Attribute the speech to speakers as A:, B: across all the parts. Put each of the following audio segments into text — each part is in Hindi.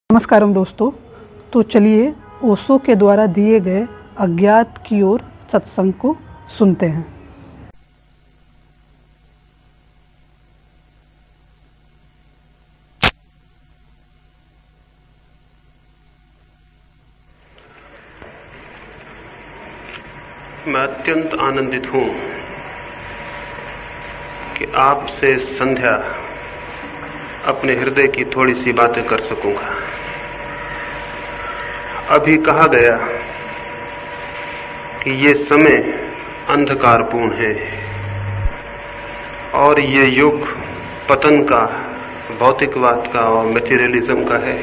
A: नमस्कारम दोस्तों। तो चलिए ओशो के द्वारा दिए गए अज्ञात की ओर सत्संग को सुनते हैं।
B: मैं अत्यंत आनंदित हूं कि आपसे संध्या अपने हृदय की थोड़ी सी बातें कर सकूंगा। अभी कहा गया कि ये समय अंधकारपूर्ण है और ये युग पतन का, भौतिकवाद का और मटेरियलिज्म का है।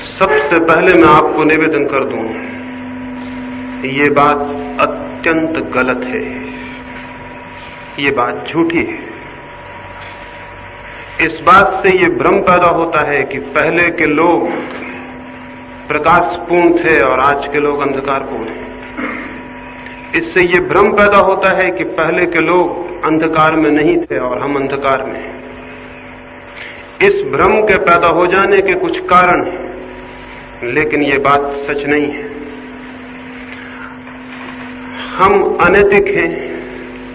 B: सबसे पहले मैं आपको निवेदन कर दूं, ये बात अत्यंत गलत है, ये बात झूठी है। इस बात से ये भ्रम पैदा होता है कि पहले के लोग प्रकाशपूर्ण थे और आज के लोग अंधकारपूर्ण हैं। इससे ये भ्रम पैदा होता है कि पहले के लोग अंधकार में नहीं थे और हम अंधकार में हैं। इस भ्रम के पैदा हो जाने के कुछ कारण हैं, लेकिन ये बात सच नहीं है। हम अनैतिक हैं,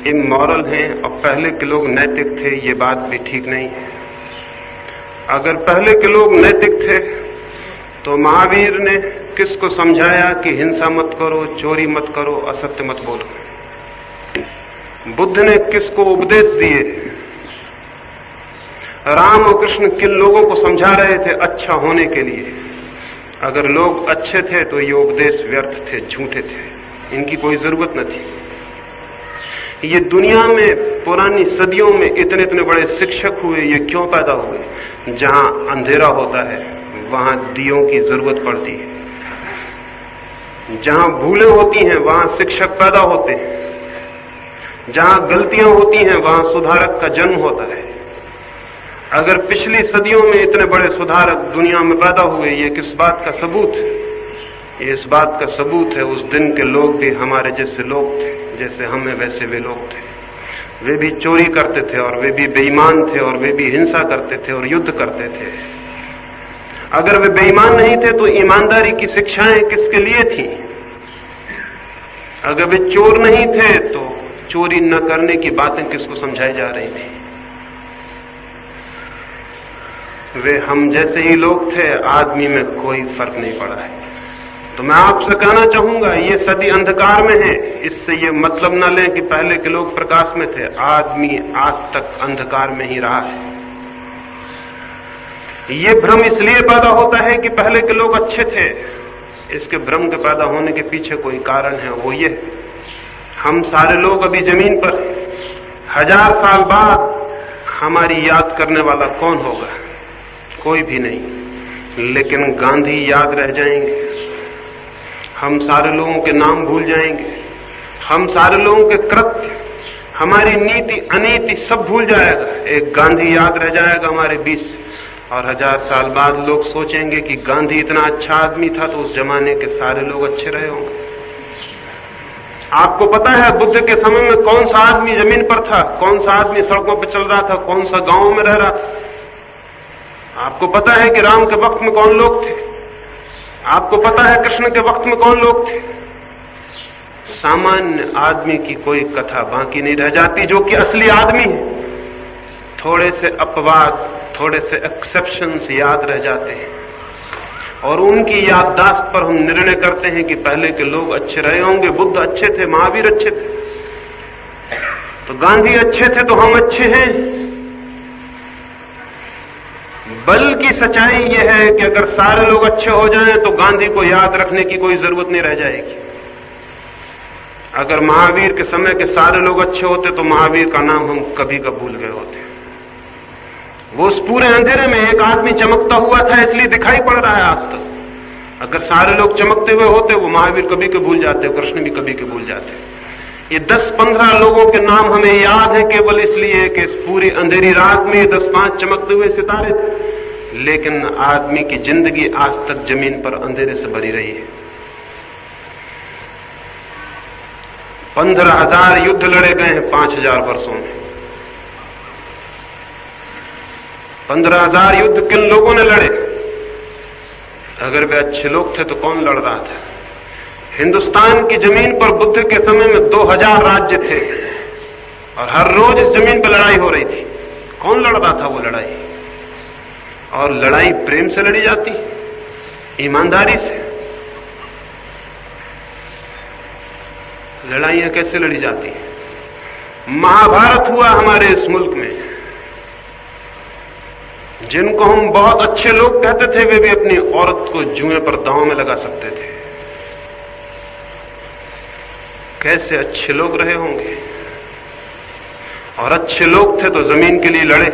B: इमोरल हैं और पहले के लोग नैतिक थे, ये बात भी ठीक नहीं है। अगर पहले के लोग नैतिक थे तो महावीर ने किसको समझाया कि हिंसा मत करो, चोरी मत करो, असत्य मत बोलो। बुद्ध ने किसको उपदेश दिए? राम और कृष्ण किन लोगों को समझा रहे थे अच्छा होने के लिए? अगर लोग अच्छे थे तो ये उपदेश व्यर्थ थे, झूठे थे, इनकी कोई जरूरत न थी। ये दुनिया में पुरानी सदियों में इतने इतने बड़े शिक्षक हुए, ये क्यों पैदा हुए? जहां अंधेरा होता है वहां दियों की जरूरत पड़ती है, जहां भूलें होती हैं वहां शिक्षक पैदा होते हैं, जहां गलतियां होती हैं वहां सुधारक का जन्म होता है। अगर पिछली सदियों में इतने बड़े सुधारक दुनिया में पैदा हुए, ये किस बात का सबूत है? ये इस बात का सबूत है उस दिन के लोग भी हमारे जैसे लोग थे, जैसे हम हैं वैसे वे लोग थे। वे भी चोरी करते थे और वे भी बेईमान थे और वे भी हिंसा करते थे और युद्ध करते थे। अगर वे बेईमान नहीं थे तो ईमानदारी की शिक्षाएं किसके लिए थी? अगर वे चोर नहीं थे तो चोरी न करने की बातें किसको समझाई जा रही थी? वे हम जैसे ही लोग थे, आदमी में कोई फर्क नहीं पड़ा है। तो मैं आपसे कहना चाहूंगा, ये सदी अंधकार में है, इससे ये मतलब न लें कि पहले के लोग प्रकाश में थे। आदमी आज तक अंधकार में ही रहा है। ये भ्रम इसलिए पैदा होता है कि पहले के लोग अच्छे थे। इसके भ्रम के पैदा होने के पीछे कोई कारण है, वो ये, हम सारे लोग अभी जमीन पर, 1000 साल बाद हमारी याद करने वाला कौन होगा? कोई भी नहीं, लेकिन गांधी याद रह जाएंगे। हम सारे लोगों के नाम भूल जाएंगे, हम सारे लोगों के कृत्य, हमारी नीति अनीति सब भूल जाएगा। एक गांधी याद रह जाएगा हमारे बीच, और 1000 साल बाद लोग सोचेंगे कि गांधी इतना अच्छा आदमी था तो उस जमाने के सारे लोग अच्छे रहे होंगे। आपको पता है बुद्ध के समय में कौन सा आदमी जमीन पर था, कौन सा आदमी सड़कों पर चल रहा था, कौन सा गांव में रह रहा था? आपको पता है कि राम के वक्त में कौन लोग थे? आपको पता है कृष्ण के वक्त में कौन लोग थे? सामान्य आदमी की कोई कथा बाकी नहीं रह जाती जो कि असली आदमी है। थोड़े से अपवाद, थोड़े से एक्सेप्शंस याद रह जाते हैं और उनकी याददाश्त पर हम निर्णय करते हैं कि पहले के लोग अच्छे रहे होंगे। बुद्ध अच्छे थे, महावीर अच्छे थे, तो गांधी अच्छे थे तो हम अच्छे हैं। बल्कि सच्चाई यह है कि अगर सारे लोग अच्छे हो जाएं तो गांधी को याद रखने की कोई जरूरत नहीं रह जाएगी। अगर महावीर के समय के सारे लोग अच्छे होते तो महावीर का नाम हम कभी का भूल गए होते। वो उस पूरे अंधेरे में एक आदमी चमकता हुआ था, इसलिए दिखाई पड़ रहा है आज तक। अगर सारे लोग चमकते हुए होते, वो महावीर कभी के भूल जाते, कृष्ण भी कभी के भूल जाते। ये 10-15 लोगों के नाम हमें याद है केवल इसलिए कि इस पूरी अंधेरी रात में 10-5 चमकते हुए सितारे थे, लेकिन आदमी की जिंदगी आज तक जमीन पर अंधेरे से भरी रही है। 15,000 युद्ध लड़े गए हैं 5,000 वर्षों में। 15,000 युद्ध किन लोगों ने लड़े? अगर वे अच्छे लोग थे तो कौन लड़ रहा था? हिंदुस्तान की जमीन पर बुद्ध के समय में 2000 राज्य थे और हर रोज इस जमीन पर लड़ाई हो रही थी। कौन लड़ रहा था वो लड़ाई? और लड़ाई प्रेम से लड़ी जाती, ईमानदारी से। लड़ाइयां कैसे लड़ी जाती हैं? महाभारत हुआ हमारे इस मुल्क में। जिनको हम बहुत अच्छे लोग कहते थे, वे भी अपनी औरत को जुए पर दांव में लगा सकते थे। कैसे अच्छे लोग रहे होंगे। और अच्छे लोग थे तो जमीन के लिए लड़े।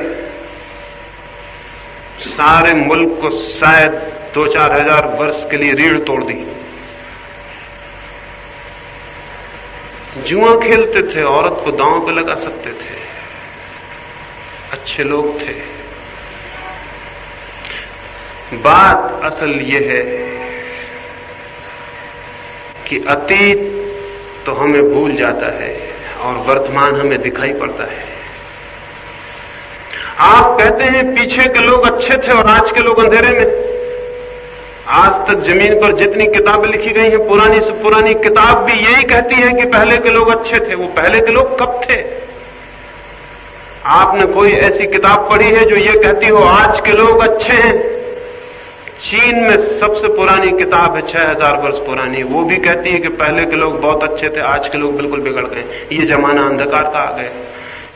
B: सारे मुल्क को शायद 2-4 हजार वर्ष के लिए रीढ़ तोड़ दी। जुआ खेलते थे, औरत को दांव पे लगा सकते थे। अच्छे लोग थे। बात असल यह है कि अतीत तो हमें भूल जाता है और वर्तमान हमें दिखाई पड़ता है। आप कहते हैं पीछे के लोग अच्छे थे और आज के लोग अंधेरे में। आज तक जमीन पर जितनी किताबें लिखी गई हैं, पुरानी से पुरानी किताब भी यही कहती है कि पहले के लोग अच्छे थे। वो पहले के लोग कब थे? आपने कोई ऐसी किताब पढ़ी है जो ये कहती हो आज के लोग अच्छे हैं? चीन में सबसे पुरानी किताब है, 6000 वर्ष पुरानी। वो भी कहती है कि पहले के लोग बहुत अच्छे थे, आज के लोग बिल्कुल बिगड़ गए, ये जमाना अंधकार का आ गया।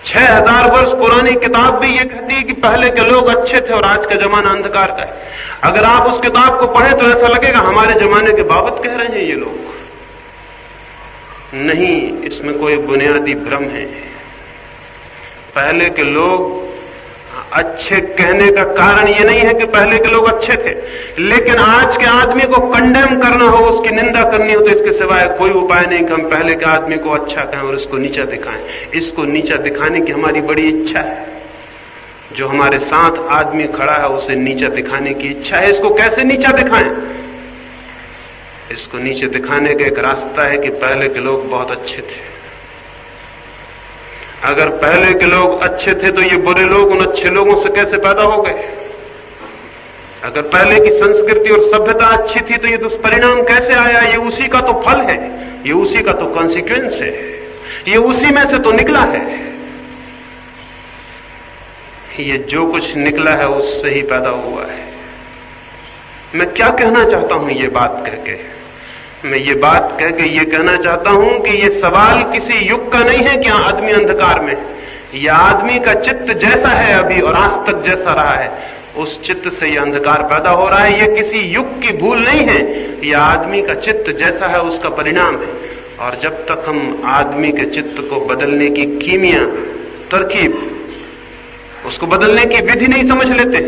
B: 6000 वर्ष पुरानी किताब भी ये कहती है कि पहले के लोग अच्छे थे और आज का जमाना अंधकार का है। अगर आप उस किताब को पढ़ें तो ऐसा लगेगा हमारे जमाने के बाबत कह रहे हैं ये लोग। नहीं, इसमें कोई बुनियादी भ्रम है। पहले के लोग अच्छे कहने का कारण ये नहीं है कि पहले के लोग अच्छे थे, लेकिन आज के आदमी को कंडेम करना हो, उसकी निंदा करनी हो, तो इसके सिवाय कोई उपाय नहीं कि हम पहले के आदमी को अच्छा कहें और इसको नीचा दिखाएं। इसको नीचा दिखाने की हमारी बड़ी इच्छा है। जो हमारे साथ आदमी खड़ा है उसे नीचा दिखाने की इच्छा है। इसको कैसे नीचा दिखाएं? इसको नीचे दिखाने का एक रास्ता है कि पहले के लोग बहुत अच्छे थे। अगर पहले के लोग अच्छे थे तो ये बुरे लोग उन अच्छे लोगों से कैसे पैदा हो गए? अगर पहले की संस्कृति और सभ्यता अच्छी थी तो ये दुष्परिणाम कैसे आया? ये उसी का तो फल है, ये उसी का तो कॉन्सिक्वेंस है, ये उसी में से तो निकला है। ये जो कुछ निकला है उससे ही पैदा हुआ है। मैं क्या कहना चाहता हूं ये बात कहके? मैं ये बात कह के ये कहना चाहता हूं कि ये सवाल किसी युग का नहीं है कि आदमी अंधकार में। यह आदमी का चित्त जैसा है अभी और आज तक जैसा रहा है, उस चित्त से यह अंधकार पैदा हो रहा है। यह किसी युग की भूल नहीं है, यह आदमी का चित्त जैसा है उसका परिणाम है। और जब तक हम आदमी के चित्त को बदलने की कीमिया, तरकीब, उसको बदलने की विधि नहीं समझ लेते,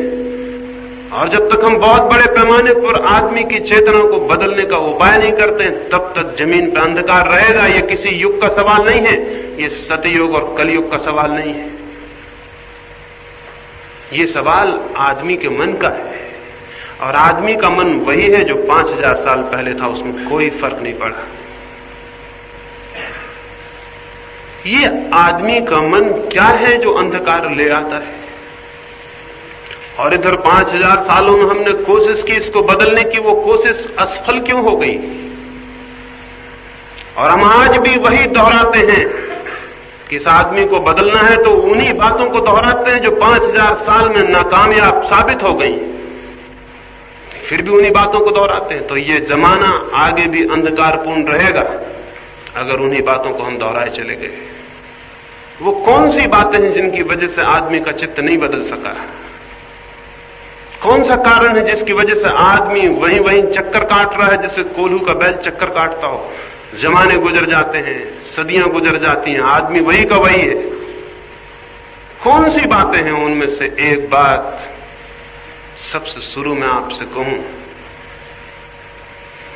B: और जब तक हम बहुत बड़े पैमाने पर आदमी की चेतना को बदलने का उपाय नहीं करते, तब तक जमीन पर अंधकार रहेगा। यह किसी युग का सवाल नहीं है, यह सतयुग और कलयुग का सवाल नहीं है। यह सवाल आदमी के मन का है, और आदमी का मन वही है जो 5000 साल पहले था, उसमें कोई फर्क नहीं पड़ा। ये आदमी का मन क्या है जो अंधकार ले आता है? और इधर 5000 सालों में हमने कोशिश की इसको बदलने की, वो कोशिश असफल क्यों हो गई? और हम आज भी वही दोहराते हैं कि इस आदमी को बदलना है, तो उन्हीं बातों को दोहराते हैं जो 5000 साल में नाकामयाब साबित हो गई, फिर भी उन्हीं बातों को दोहराते हैं। तो ये जमाना आगे भी अंधकारपूर्ण रहेगा अगर उन्हीं बातों को हम दोहराए चले गए। वो कौन सी बातें हैं जिनकी वजह से आदमी का चित्त नहीं बदल सका? कौन सा कारण है जिसकी वजह से आदमी वहीं वहीं चक्कर काट रहा है, जैसे कोल्हू का बैल चक्कर काटता हो? जमाने गुजर जाते हैं, सदियां गुजर जाती हैं, आदमी वही का वही है। कौन सी बातें हैं? उनमें से एक बात सबसे शुरू में आपसे कहूं,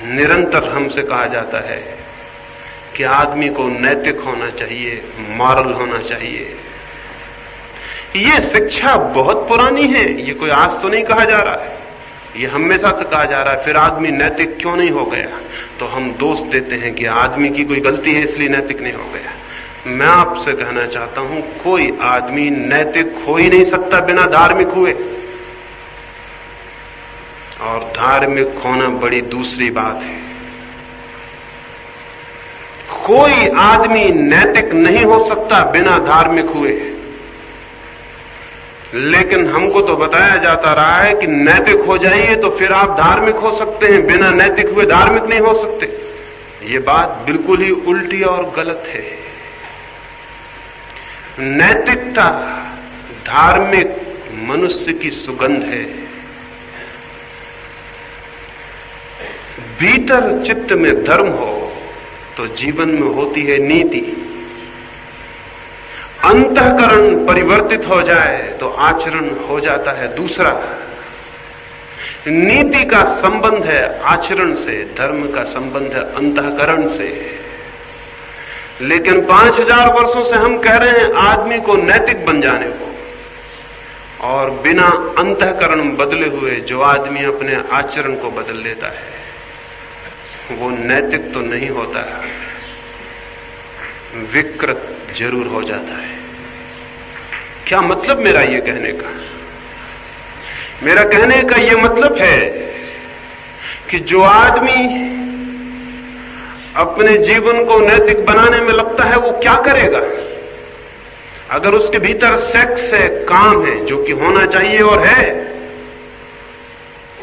B: निरंतर हमसे कहा जाता है कि आदमी को नैतिक होना चाहिए, मॉरल होना चाहिए। ये शिक्षा बहुत पुरानी है, ये कोई आज तो नहीं कहा जा रहा है, ये हमेशा से कहा जा रहा है। फिर आदमी नैतिक क्यों नहीं हो गया? तो हम दोष देते हैं कि आदमी की कोई गलती है इसलिए नैतिक नहीं हो गया। मैं आपसे कहना चाहता हूं, कोई आदमी नैतिक हो ही नहीं सकता बिना धार्मिक हुए। और धार्मिक होना बड़ी दूसरी बात है। कोई आदमी नैतिक नहीं हो सकता बिना धार्मिक हुए, लेकिन हमको तो बताया जाता रहा है कि नैतिक हो जाइए तो फिर आप धार्मिक हो सकते हैं, बिना नैतिक हुए धार्मिक नहीं हो सकते। ये बात बिल्कुल ही उल्टी और गलत है। नैतिकता धार्मिक मनुष्य की सुगंध है। भीतर चित्त में धर्म हो तो जीवन में होती है नीति। अंतःकरण परिवर्तित हो जाए तो आचरण हो जाता है दूसरा। नीति का संबंध है आचरण से, धर्म का संबंध है अंतःकरण से। लेकिन 5000 वर्षों से हम कह रहे हैं आदमी को नैतिक बन जाने को, और बिना अंतःकरण बदले हुए जो आदमी अपने आचरण को बदल लेता है वो नैतिक तो नहीं होता है, विकृत जरूर हो जाता है। क्या मतलब मेरा ये कहने का? मेरा कहने का ये मतलब है कि जो आदमी अपने जीवन को नैतिक बनाने में लगता है वो क्या करेगा? अगर उसके भीतर सेक्स है, काम है, जो कि होना चाहिए और है,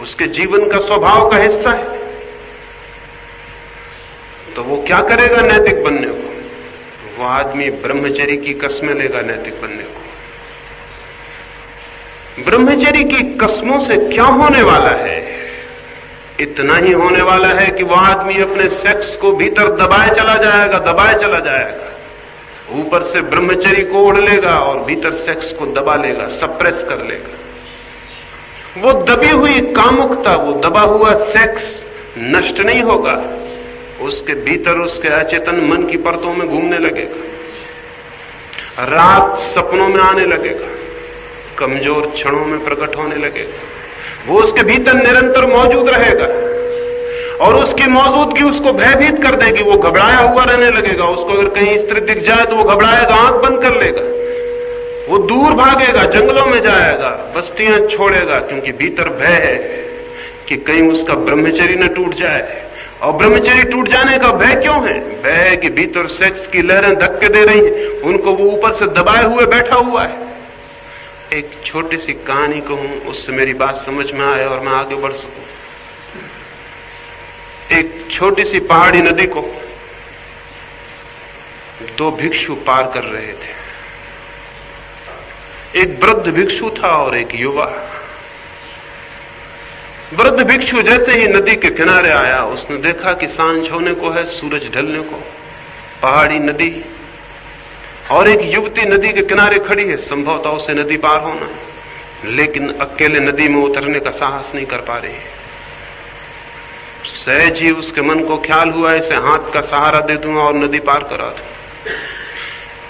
B: उसके जीवन का स्वभाव का हिस्सा है, तो वो क्या करेगा नैतिक बनने को? वो आदमी ब्रह्मचर्य की कस्में लेगा नैतिक बनने को। ब्रह्मचर्य की कस्मों से क्या होने वाला है? इतना ही होने वाला है कि वो आदमी अपने सेक्स को भीतर दबाए चला जाएगा। ऊपर से ब्रह्मचर्य को ओढ़ लेगा और भीतर सेक्स को दबा लेगा, सप्रेस कर लेगा। वो दबी हुई कामुकता, वो दबा हुआ सेक्स नष्ट नहीं होगा, उसके भीतर उसके अचेतन मन की परतों में घूमने लगेगा, रात सपनों में आने लगेगा, कमजोर क्षणों में प्रकट होने लगेगा। वो उसके भीतर निरंतर मौजूद रहेगा और उसकी मौजूदगी उसको भयभीत कर देगी। वो घबराया हुआ रहने लगेगा। उसको अगर कहीं स्त्री दिख जाए तो वो घबराएगा, आंख बंद कर लेगा, वो दूर भागेगा, जंगलों में जाएगा, बस्तियां छोड़ेगा, क्योंकि भीतर भय है कि कहीं उसका ब्रह्मचर्य न टूट जाए। और ब्रह्मचर्य टूट जाने का भय क्यों है? भय है कि भीतर सेक्स की लहरें धक्के दे रही हैं, उनको वो ऊपर से दबाए हुए बैठा हुआ है। एक छोटी सी कहानी कहूं, उससे मेरी बात समझ में आए और मैं आगे बढ़ सकूं। एक छोटी सी पहाड़ी नदी को दो भिक्षु पार कर रहे थे। एक वृद्ध भिक्षु था और एक युवा। वृद्ध भिक्षु जैसे ही नदी के किनारे आया, उसने देखा कि सांझ होने को है, सूरज ढलने को, पहाड़ी नदी, और एक युवती नदी के किनारे खड़ी है। संभवतः उसे नदी पार होना है, लेकिन अकेले नदी में उतरने का साहस नहीं कर पा रही है। सहज ही उसके मन को ख्याल हुआ, इसे हाथ का सहारा दे दूंगा और नदी पार करा दूं।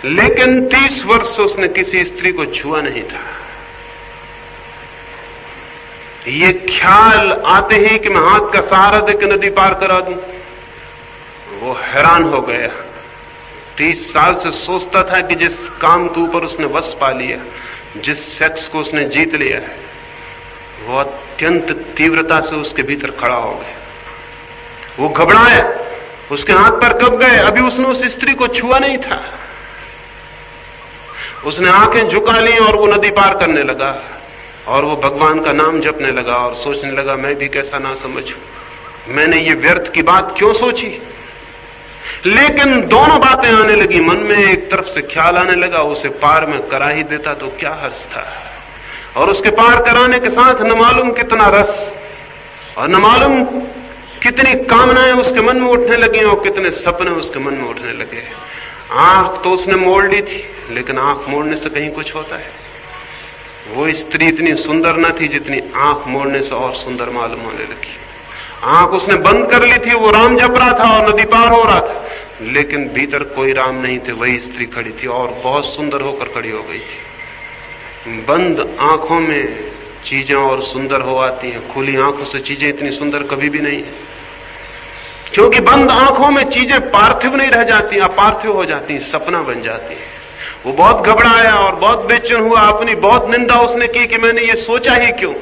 B: लेकिन 30 वर्ष से उसने किसी स्त्री को छुआ नहीं था। ये ख्याल आते ही कि मैं हाथ का सहारा देकर नदी पार करा दूं, वो हैरान हो गया। 30 साल से सोचता था कि जिस काम के ऊपर उसने वश पा लिया, जिस सेक्स को उसने जीत लिया है, वो अत्यंत तीव्रता से उसके भीतर खड़ा हो गया। वो घबराया, उसके हाथ पर कब गए? अभी उसने उस स्त्री को छुआ नहीं था। उसने आंखें झुका ली और वो नदी पार करने लगा, और वो भगवान का नाम जपने लगा और सोचने लगा, मैं भी कैसा ना समझूं, मैंने ये व्यर्थ की बात क्यों सोची। लेकिन दोनों बातें आने लगी मन में। एक तरफ से ख्याल आने लगा, उसे पार में करा ही देता तो क्या हर्ज था, और उसके पार कराने के साथ न मालूम कितना रस और न मालूम कितनी कामनाएं उसके मन में उठने लगी और कितने सपने उसके मन में उठने लगे। आंख तो उसने मोड़ ली थी, लेकिन आंख मोड़ने से कहीं कुछ होता है। वो स्त्री इतनी सुंदर न थी जितनी आंख मोड़ने से और सुंदर मालूम होने लगी। आंख उसने बंद कर ली थी, वो राम जप रहा था और नदी पार हो रहा था, लेकिन भीतर कोई राम नहीं थे। वही स्त्री खड़ी थी और बहुत सुंदर होकर खड़ी हो गई थी। बंद आंखों में चीजें और सुंदर हो आती हैं, खुली आंखों से चीजें इतनी सुंदर कभी भी नहीं है, क्योंकि बंद आंखों में चीजें पार्थिव नहीं रह जाती, अपार्थिव हो जाती, सपना बन जाती है। वो बहुत घबराया और बहुत बेचैन हुआ। अपनी बहुत निंदा उसने की कि मैंने ये सोचा ही क्यों।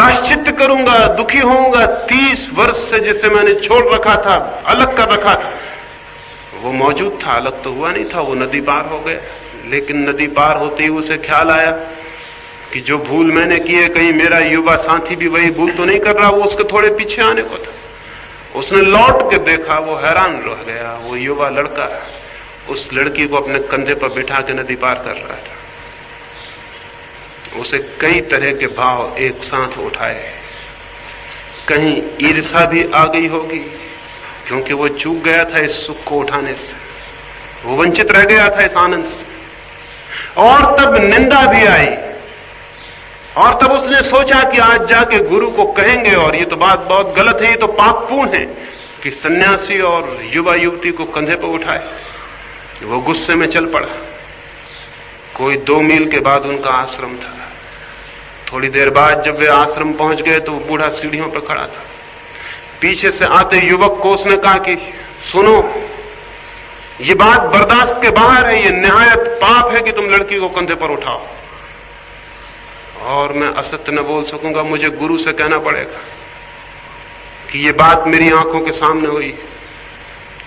B: प्रायश्चित करूंगा, दुखी होऊंगा। 30 वर्ष से जिसे मैंने छोड़ रखा था, अलग कर रखा था, वो मौजूद था, अलग तो हुआ नहीं था। वो नदी पार हो गया, लेकिन नदी पार होते ही उसे ख्याल आया कि जो भूल मैंने की है, कहीं मेरा युवा साथी भी वही भूल तो नहीं कर रहा। वो उसके थोड़े पीछे आने को था। उसने लौट के देखा, वो हैरान रह गया। वो युवा लड़का उस लड़की को अपने कंधे पर बिठा के नदी पार कर रहा था। उसे कई तरह के भाव एक साथ उठाए। कहीं ईर्ष्या भी आ गई होगी, क्योंकि वो चूक गया था इस सुख को उठाने से, वो वंचित रह गया था इस आनंद से। और तब निंदा भी आई, और तब उसने सोचा कि आज जाके गुरु को कहेंगे, और ये तो बात बहुत गलत है, ये तो पापपूर्ण है कि सन्यासी और युवा युवती को कंधे पर उठाए। वो गुस्से में चल पड़ा। कोई 2 मील के बाद उनका आश्रम था। थोड़ी देर बाद जब वे आश्रम पहुंच गए तो वो बूढ़ा सीढ़ियों पर खड़ा था। पीछे से आते युवक को उसने कहा कि सुनो, ये बात बर्दाश्त के बाहर है, ये निहायत पाप है कि तुम लड़की को कंधे पर उठाओ। और मैं असत्य न बोल सकूंगा, मुझे गुरु से कहना पड़ेगा कि ये बात मेरी आंखों के सामने हुई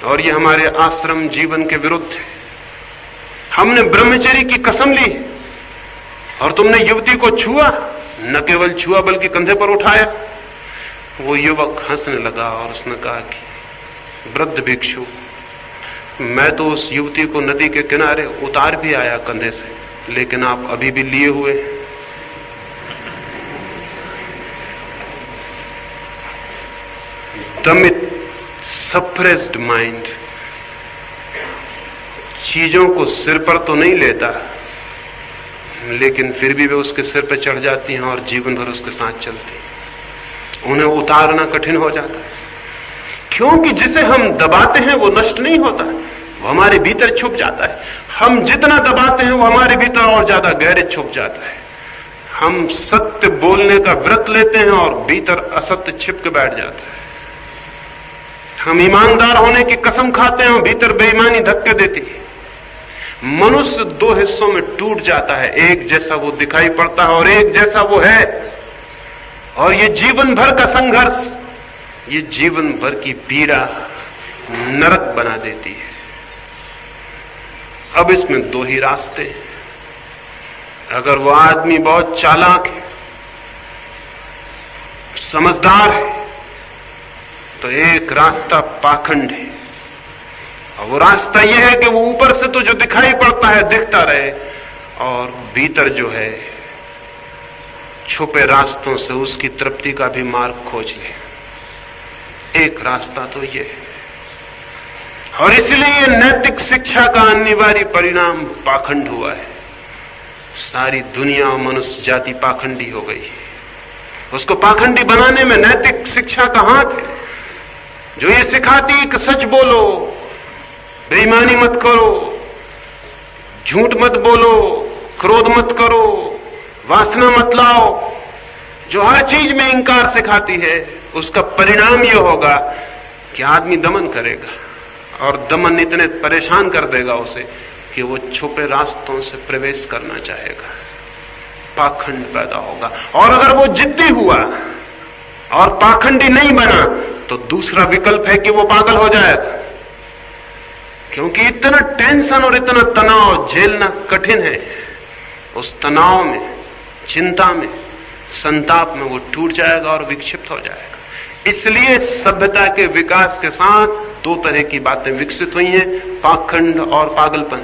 B: और ये हमारे आश्रम जीवन के विरुद्ध है। हमने ब्रह्मचर्य की कसम ली और तुमने युवती को छुआ, न केवल छुआ बल्कि कंधे पर उठाया। वो युवक हंसने लगा और उसने कहा कि वृद्ध भिक्षु, मैं तो उस युवती को नदी के किनारे उतार भी आया कंधे से, लेकिन आप अभी भी लिए हुए हैं। दमित सप्रेस्ड माइंड चीजों को सिर पर तो नहीं लेता, लेकिन फिर भी वे उसके सिर पर चढ़ जाती हैं और जीवन भर उसके साथ चलती हैं। उन्हें उतारना कठिन हो जाता है, क्योंकि जिसे हम दबाते हैं वो नष्ट नहीं होता, वो हमारे भीतर छुप जाता है। हम जितना दबाते हैं वो हमारे भीतर और ज्यादा गहरे छुप जाता है। हम सत्य बोलने का व्रत लेते हैं और भीतर असत्य छिप के बैठ जाता है। हम ईमानदार होने की कसम खाते हैं और भीतर बेईमानी धक्के देती है। मनुष्य 2 हिस्सों में टूट जाता है, एक जैसा वो दिखाई पड़ता है और एक जैसा वो है। और ये जीवन भर का संघर्ष, ये जीवन भर की पीड़ा नरक बना देती है। अब इसमें 2 ही रास्ते हैं। अगर वो आदमी बहुत चालाक है, समझदार है, तो एक रास्ता पाखंड है। और वो रास्ता यह है कि वो ऊपर से तो जो दिखाई पड़ता है दिखता रहे, और भीतर जो है छुपे रास्तों से उसकी तृप्ति का भी मार्ग खोज ले। एक रास्ता तो ये है। और इसलिए नैतिक शिक्षा का अनिवार्य परिणाम पाखंड हुआ है। सारी दुनिया और मनुष्य जाति पाखंडी हो गई। उसको पाखंडी बनाने में नैतिक शिक्षा का हाथ है, जो ये सिखाती है कि सच बोलो, बेईमानी मत करो, झूठ मत बोलो, क्रोध मत करो, वासना मत लाओ। जो हर चीज में इंकार सिखाती है, उसका परिणाम यह होगा कि आदमी दमन करेगा, और दमन इतने परेशान कर देगा उसे कि वो छुपे रास्तों से प्रवेश करना चाहेगा। पाखंड पैदा होगा। और अगर वो जिद्दी हुआ और पाखंडी नहीं बना, तो दूसरा विकल्प है कि वो पागल हो जाएगा, क्योंकि इतना टेंशन और इतना तनाव झेलना कठिन है। उस तनाव में, चिंता में, संताप में वो टूट जाएगा और विक्षिप्त हो जाएगा। इसलिए सभ्यता के विकास के साथ 2 तरह की बातें विकसित हुई हैं, पाखंड और पागलपन।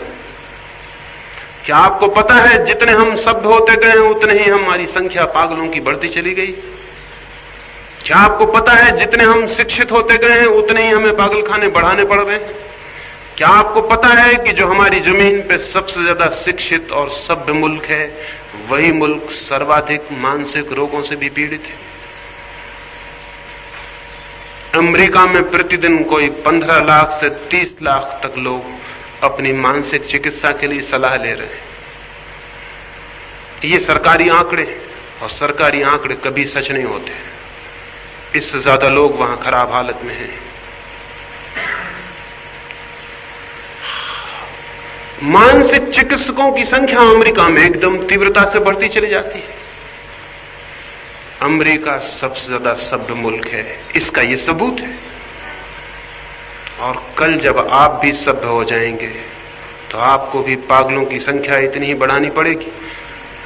B: क्या आपको पता है, जितने हम सभ्य होते गए हैं उतने ही हमारी संख्या पागलों की बढ़ती चली गई? क्या आपको पता है, जितने हम शिक्षित होते गए हैं उतने ही हमें पागलखाने बढ़ाने पड़ रहे हैं? क्या आपको पता है कि जो हमारी जमीन पे सबसे ज्यादा शिक्षित और सभ्य मुल्क है, वही मुल्क सर्वाधिक मानसिक रोगों से भी पीड़ित है? अमेरिका में प्रतिदिन कोई 15 लाख से 30 लाख तक लोग अपनी मानसिक चिकित्सा के लिए सलाह ले रहे हैं। ये सरकारी आंकड़े, और सरकारी आंकड़े कभी सच नहीं होते। इससे ज्यादा लोग वहां खराब हालत में हैं। मानसिक चिकित्सकों की संख्या अमेरिका में एकदम तीव्रता से बढ़ती चली जाती है। अमेरिका सबसे ज्यादा सभ्य मुल्क है, इसका ये सबूत है। और कल जब आप भी सभ्य हो जाएंगे तो आपको भी पागलों की संख्या इतनी ही बढ़ानी पड़ेगी,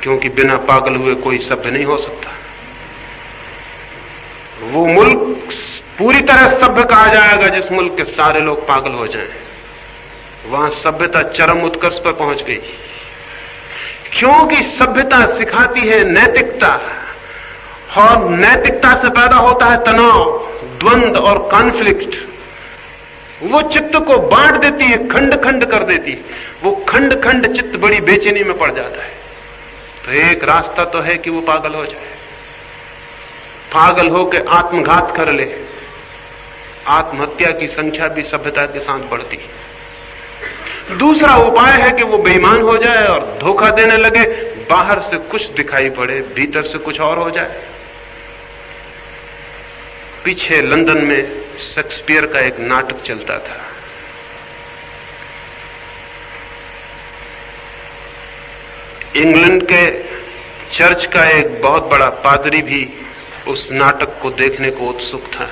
B: क्योंकि बिना पागल हुए कोई सभ्य नहीं हो सकता। वो मुल्क पूरी तरह सभ्य कहा जाएगा जिस मुल्क के सारे लोग पागल हो जाएं। वहां सभ्यता चरम उत्कर्ष पर पहुंच गई, क्योंकि सभ्यता सिखाती है नैतिकता, और नैतिकता से पैदा होता है तनाव, द्वंद्व और कॉन्फ्लिक्ट। वो चित्त को बांट देती है, खंड खंड कर देती है। वो खंड खंड चित्त बड़ी बेचैनी में पड़ जाता है। तो एक रास्ता तो है कि वो पागल हो जाए, पागल होकर आत्मघात कर ले। आत्महत्या की संख्या भी सभ्यता के साथ बढ़ती है। दूसरा उपाय है कि वो बेईमान हो जाए और धोखा देने लगे, बाहर से कुछ दिखाई पड़े, भीतर से कुछ और हो जाए। पीछे लंदन में शेक्सपियर का एक नाटक चलता था। इंग्लैंड के चर्च का एक बहुत बड़ा पादरी भी उस नाटक को देखने को उत्सुक था,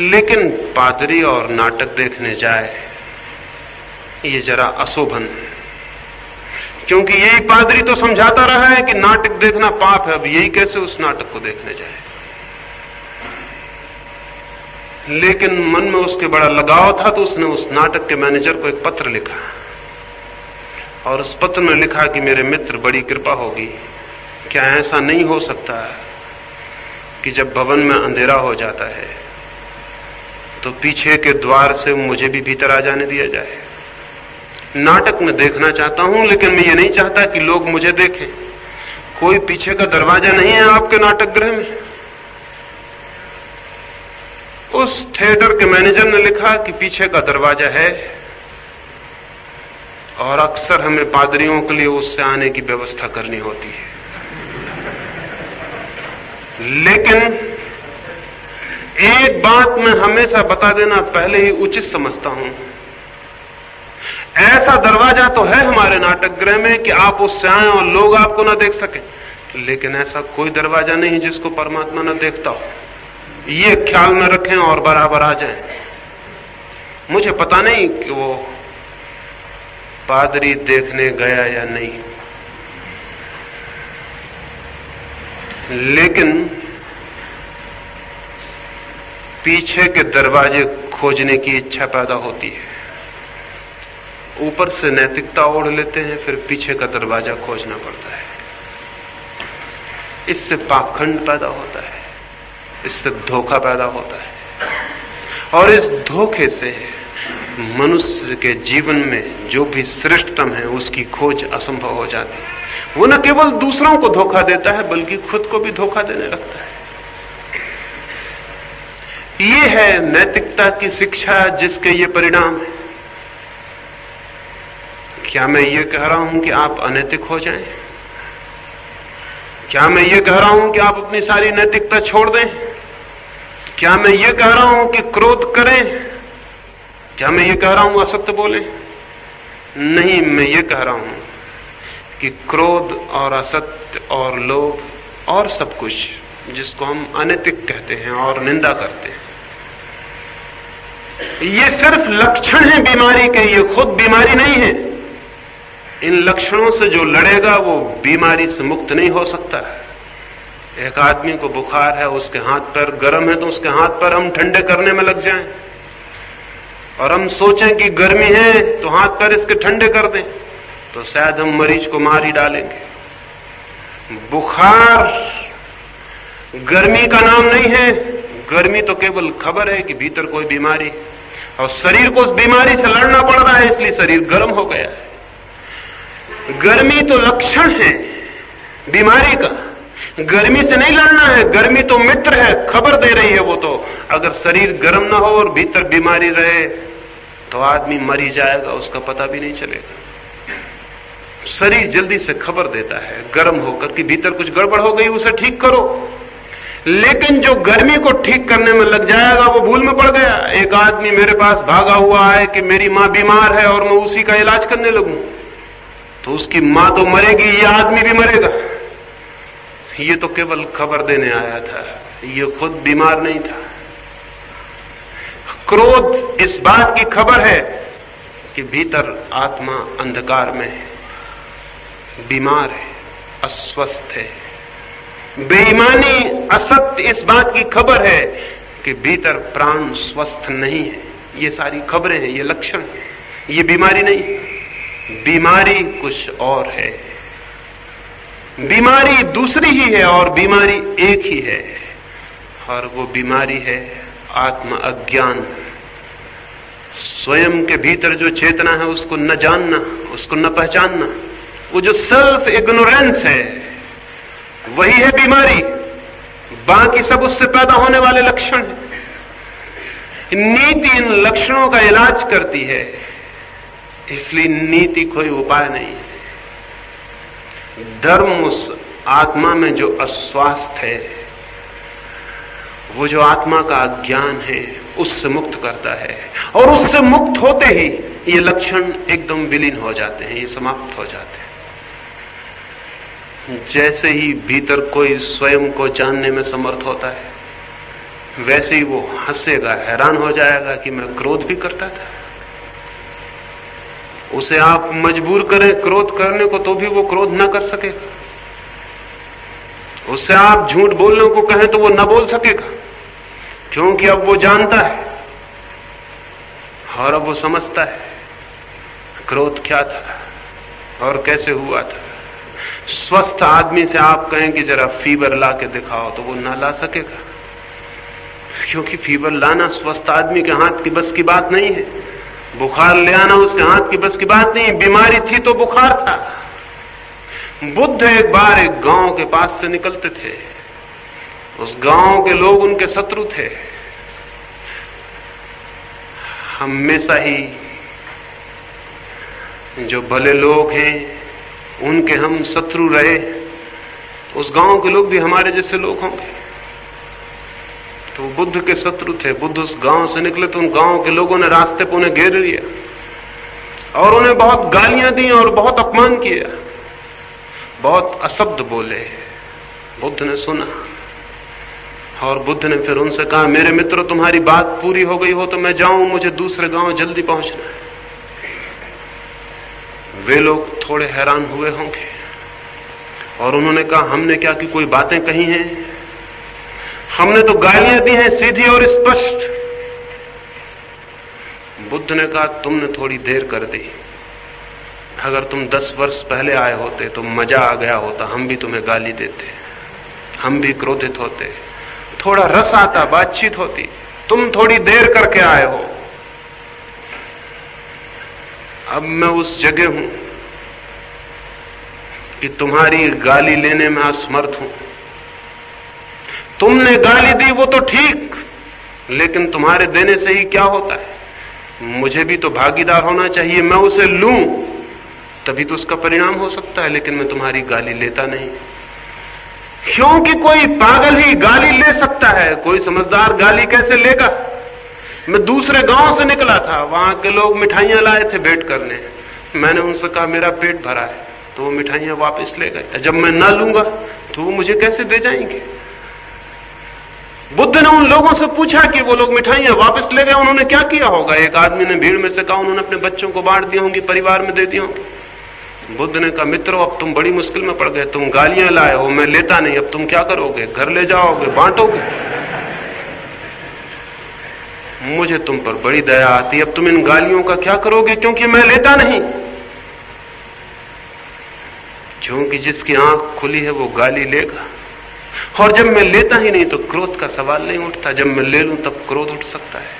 B: लेकिन पादरी और नाटक देखने जाए ये जरा अशोभन, क्योंकि यही पादरी तो समझाता रहा है कि नाटक देखना पाप है, अब यही कैसे उस नाटक को देखने जाए। लेकिन मन में उसके बड़ा लगाव था, तो उसने उस नाटक के मैनेजर को एक पत्र लिखा, और उस पत्र में लिखा कि मेरे मित्र, बड़ी कृपा होगी, क्या ऐसा नहीं हो सकता कि जब भवन में अंधेरा हो जाता है तो पीछे के द्वार से मुझे भी भीतर आ जाने दिया जाए। नाटक में देखना चाहता हूं, लेकिन मैं ये नहीं चाहता कि लोग मुझे देखें। कोई पीछे का दरवाजा नहीं है आपके नाटक गृह में। उस थिएटर के मैनेजर ने लिखा कि पीछे का दरवाजा है, और अक्सर हमें पादरियों के लिए उससे आने की व्यवस्था करनी होती है। लेकिन एक बात मैं हमेशा बता देना पहले ही उचित समझता हूं, ऐसा दरवाजा तो है हमारे नाटक गृह में कि आप उससे आए और लोग आपको ना देख सके, लेकिन ऐसा कोई दरवाजा नहीं जिसको परमात्मा ना देखता हो। ये ख्याल में रखें और बराबर आ जाएं। मुझे पता नहीं कि वो पादरी देखने गया या नहीं, लेकिन पीछे के दरवाजे खोजने की इच्छा पैदा होती है। ऊपर से नैतिकता ओढ़ लेते हैं, फिर पीछे का दरवाजा खोजना पड़ता है। इससे पाखंड पैदा होता है, इससे धोखा पैदा होता है, और इस धोखे से मनुष्य के जीवन में जो भी श्रेष्ठतम है उसकी खोज असंभव हो जाती है। वो न केवल दूसरों को धोखा देता है, बल्कि खुद को भी धोखा देने लगता है। ये है नैतिकता की शिक्षा, जिसके ये परिणाम है। क्या मैं ये कह रहा हूं कि आप अनैतिक हो जाएं? क्या मैं ये कह रहा हूं कि आप अपनी सारी नैतिकता छोड़ दें? क्या मैं ये कह रहा हूं कि क्रोध करें? क्या मैं ये कह रहा हूं असत्य बोलें? नहीं, मैं ये कह रहा हूं कि क्रोध और असत्य और लोभ और सब कुछ जिसको हम अनैतिक कहते हैं और निंदा करते हैं, ये सिर्फ लक्षण हैं बीमारी के, ये खुद बीमारी नहीं है। इन लक्षणों से जो लड़ेगा वो बीमारी से मुक्त नहीं हो सकता। एक आदमी को बुखार है, उसके हाथ पैर गर्म है, तो उसके हाथ पैर हम ठंडे करने में लग जाएं, और हम सोचें कि गर्मी है तो हाथ पैर इसके ठंडे कर दें, तो शायद हम मरीज को मार ही डालेंगे। बुखार गर्मी का नाम नहीं है, गर्मी तो केवल खबर है कि भीतर कोई बीमारी, और शरीर को उस बीमारी से लड़ना पड़ रहा है, इसलिए शरीर गर्म हो गया है। गर्मी तो लक्षण है बीमारी का, गर्मी से नहीं लड़ना है। गर्मी तो मित्र है, खबर दे रही है वो तो। अगर शरीर गर्म ना हो और भीतर बीमारी रहे तो आदमी मर ही जाएगा, उसका पता भी नहीं चलेगा। शरीर जल्दी से खबर देता है गर्म होकर कि भीतर कुछ गड़बड़ हो गई, उसे ठीक करो। लेकिन जो गर्मी को ठीक करने में लग जाएगा वो भूल में पड़ गया। एक आदमी मेरे पास भागा हुआ है कि मेरी मां बीमार है और मैं उसी का इलाज करने लगूं, तो उसकी मां तो मरेगी, ये आदमी भी मरेगा। ये तो केवल खबर देने आया था, ये खुद बीमार नहीं था। क्रोध इस बात की खबर है कि भीतर आत्मा अंधकार में है, बीमार है, अस्वस्थ है। बेईमानी, असत्य इस बात की खबर है कि भीतर प्राण स्वस्थ नहीं है। ये सारी खबरें हैं, ये लक्षण हैं, ये बीमारी नहीं है। बीमारी कुछ और है, बीमारी दूसरी ही है और बीमारी एक ही है, और वो बीमारी है आत्म अज्ञान। स्वयं के भीतर जो चेतना है उसको न जानना, उसको न पहचानना, वो जो सेल्फ इग्नोरेंस है वही है बीमारी। बाकी सब उससे पैदा होने वाले लक्षण हैं। नीति इन लक्षणों का इलाज करती है, इसलिए नीति कोई उपाय नहीं है। धर्म उस आत्मा में जो अस्वास्थ्य है, वो जो आत्मा का अज्ञान है, उससे मुक्त करता है, और उससे मुक्त होते ही ये लक्षण एकदम विलीन हो जाते हैं, ये समाप्त हो जाते हैं। जैसे ही भीतर कोई स्वयं को जानने में समर्थ होता है, वैसे ही वो हंसेगा, हैरान हो जाएगा कि मैं क्रोध भी करता था। उसे आप मजबूर करें क्रोध करने को तो भी वो क्रोध न कर सकेगा। उससे आप झूठ बोलने को कहें तो वो न बोल सकेगा, क्योंकि अब वो जानता है और अब वो समझता है क्रोध क्या था और कैसे हुआ था। स्वस्थ आदमी से आप कहें कि जरा फीवर ला के दिखाओ तो वो ना ला सकेगा, क्योंकि फीवर लाना स्वस्थ आदमी के हाथ की बस की बात नहीं है। बुखार ले आना उसके हाथ की बस की बात नहीं। बीमारी थी तो बुखार था। बुद्ध एक बार एक गांव के पास से निकलते थे। उस गांव के लोग उनके शत्रु थे। हमेशा ही जो भले लोग हैं उनके हम शत्रु रहे। उस गांव के लोग भी हमारे जैसे लोग होंगे। तो बुद्ध के शत्रु थे। बुद्ध उस गांव से निकले तो उन गांव के लोगों ने रास्ते पर उन्हें घेर लिया और उन्हें बहुत गालियां दी और बहुत अपमान किया, बहुत अशब्द बोले। बुद्ध ने सुना और बुद्ध ने फिर उनसे कहा, मेरे मित्रों, तुम्हारी बात पूरी हो गई हो तो मैं जाऊं, मुझे दूसरे गांव जल्दी पहुंचना है। वे लोग थोड़े हैरान हुए होंगे और उन्होंने कहा, हमने क्या कि कोई बातें कही हैं? हमने तो गालियां दी हैं सीधी और स्पष्ट। बुद्ध ने कहा, तुमने थोड़ी देर कर दी। अगर तुम 10 वर्ष पहले आए होते तो मजा आ गया होता, हम भी तुम्हें गाली देते, हम भी क्रोधित होते, थोड़ा रस आता, बातचीत होती। तुम थोड़ी देर करके आए हो। अब मैं उस जगह हूं कि तुम्हारी गाली लेने में असमर्थ हूं। तुमने गाली दी वो तो ठीक, लेकिन तुम्हारे देने से ही क्या होता है? मुझे भी तो भागीदार होना चाहिए। मैं उसे लूं तभी तो उसका परिणाम हो सकता है, लेकिन मैं तुम्हारी गाली लेता नहीं, क्योंकि कोई पागल ही गाली ले सकता है, कोई समझदार गाली कैसे लेगा? मैं दूसरे गांव से निकला था, वहां के लोग मिठाइयां लाए थे भेंट करने। मैंने उनसे कहा मेरा पेट भरा है, तो वो मिठाइयां वापस ले गए। जब मैं ना लूंगा तो वो मुझे कैसे दे जाएंगे? बुद्ध ने उन लोगों से पूछा कि वो लोग मिठाइयां वापस ले गए, उन्होंने क्या किया होगा? एक आदमी ने भीड़ में से कहा, उन्होंने अपने बच्चों को बांट दी होंगी, परिवार में दे दी होंगी। बुद्ध ने कहा, मित्रों, अब तुम बड़ी मुश्किल में पड़ गए। तुम गालियां लाए हो, मैं लेता नहीं, अब तुम क्या करोगे? घर ले जाओगे, बांटोगे? मुझे तुम पर बड़ी दया आती, अब तुम इन गालियों का क्या करोगे? क्योंकि मैं लेता नहीं। क्योंकि जिसकी आंख खुली है वो गाली लेगा, और जब मैं लेता ही नहीं तो क्रोध का सवाल नहीं उठता। जब मैं ले लूं तब क्रोध उठ सकता है।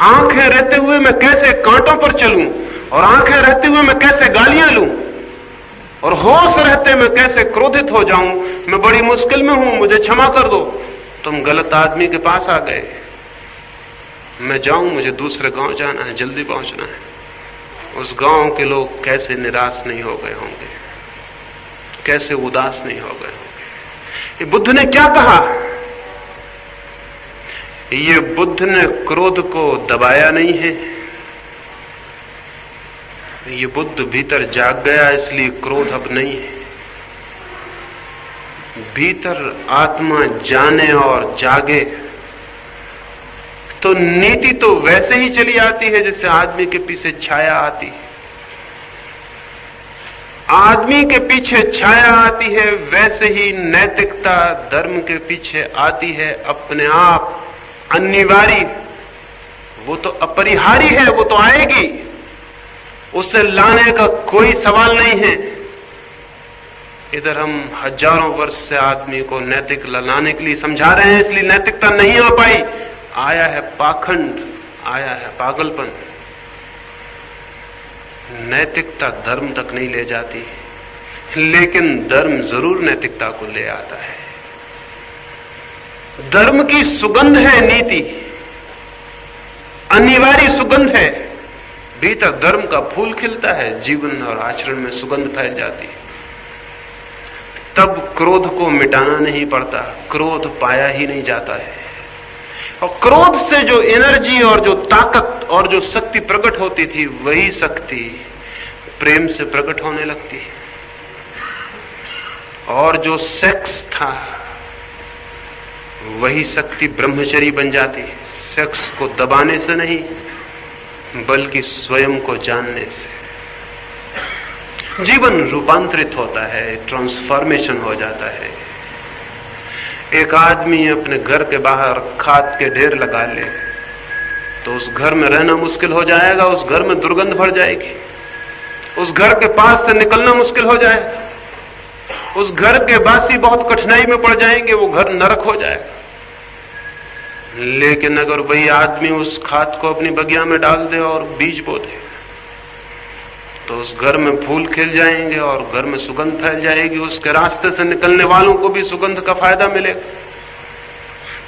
B: आंखें रहते हुए मैं कैसे कांटों पर चलूं, और आंखें रहते हुए मैं कैसे गालियां लूं, और होश रहते मैं कैसे क्रोधित हो जाऊं? मैं बड़ी मुश्किल में हूं, मुझे क्षमा कर दो। तुम गलत आदमी के पास आ गए। मैं जाऊं, मुझे दूसरे गांव जाना है, जल्दी पहुंचना है। उस गांव के लोग कैसे निराश नहीं हो गए होंगे, कैसे उदास नहीं हो गए होंगे। ये बुद्ध ने क्या कहा? ये बुद्ध ने क्रोध को दबाया नहीं है। ये बुद्ध भीतर जाग गया, इसलिए क्रोध अब नहीं है। भीतर आत्मा जाने और जागे तो नीति तो वैसे ही चली आती है जैसे आदमी के पीछे छाया आती है। आदमी के पीछे छाया आती है, वैसे ही नैतिकता धर्म के पीछे आती है अपने आप, अनिवार्य। वो तो अपरिहार्य है, वो तो आएगी, उसे लाने का कोई सवाल नहीं है। इधर हम हजारों वर्ष से आदमी को नैतिक लाने के लिए समझा रहे हैं, इसलिए नैतिकता नहीं आ पाई। आया है पाखंड, आया है पागलपन। नैतिकता धर्म तक नहीं ले जाती, लेकिन धर्म जरूर नैतिकता को ले आता है। धर्म की सुगंध है नीति, अनिवार्य सुगंध है। भीतर धर्म का फूल खिलता है, जीवन और आचरण में सुगंध फैल जाती है। तब क्रोध को मिटाना नहीं पड़ता, क्रोध पाया ही नहीं जाता है। और क्रोध से जो एनर्जी और जो ताकत और जो शक्ति प्रकट होती थी, वही शक्ति प्रेम से प्रकट होने लगती है। और जो सेक्स था, वही शक्ति ब्रह्मचर्य बन जाती है। सेक्स को दबाने से नहीं, बल्कि स्वयं को जानने से जीवन रूपांतरित होता है, ट्रांसफॉर्मेशन हो जाता है। एक आदमी अपने घर के बाहर खाद के ढेर लगा ले तो उस घर में रहना मुश्किल हो जाएगा, उस घर में दुर्गंध भर जाएगी, उस घर के पास से निकलना मुश्किल हो जाएगा, उस घर के वासी बहुत कठिनाई में पड़ जाएंगे, वो घर नरक हो जाएगा। लेकिन अगर वही आदमी उस खाद को अपनी बगिया में डाल दे और बीज बो दे, तो उस घर में फूल खिल जाएंगे और घर में सुगंध फैल जाएगी, उसके रास्ते से निकलने वालों को भी सुगंध का फायदा मिलेगा।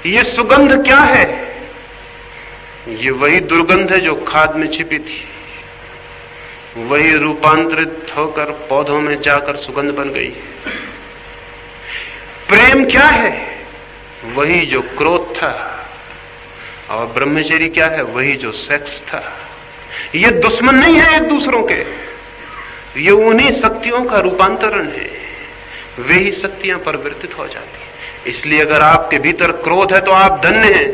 B: ये सुगंध क्या है? ये वही दुर्गंध है जो खाद में छिपी थी, वही रूपांतरित होकर पौधों में जाकर सुगंध बन गई। प्रेम क्या है? वही जो क्रोध था। और ब्रह्मचर्य क्या है? वही जो सेक्स था। ये दुश्मन नहीं है एक दूसरों के, ये उन्हीं शक्तियों का रूपांतरण है। वे ही शक्तियां परिवर्तित हो जाती हैं। इसलिए अगर आपके भीतर क्रोध है तो आप धन्य हैं,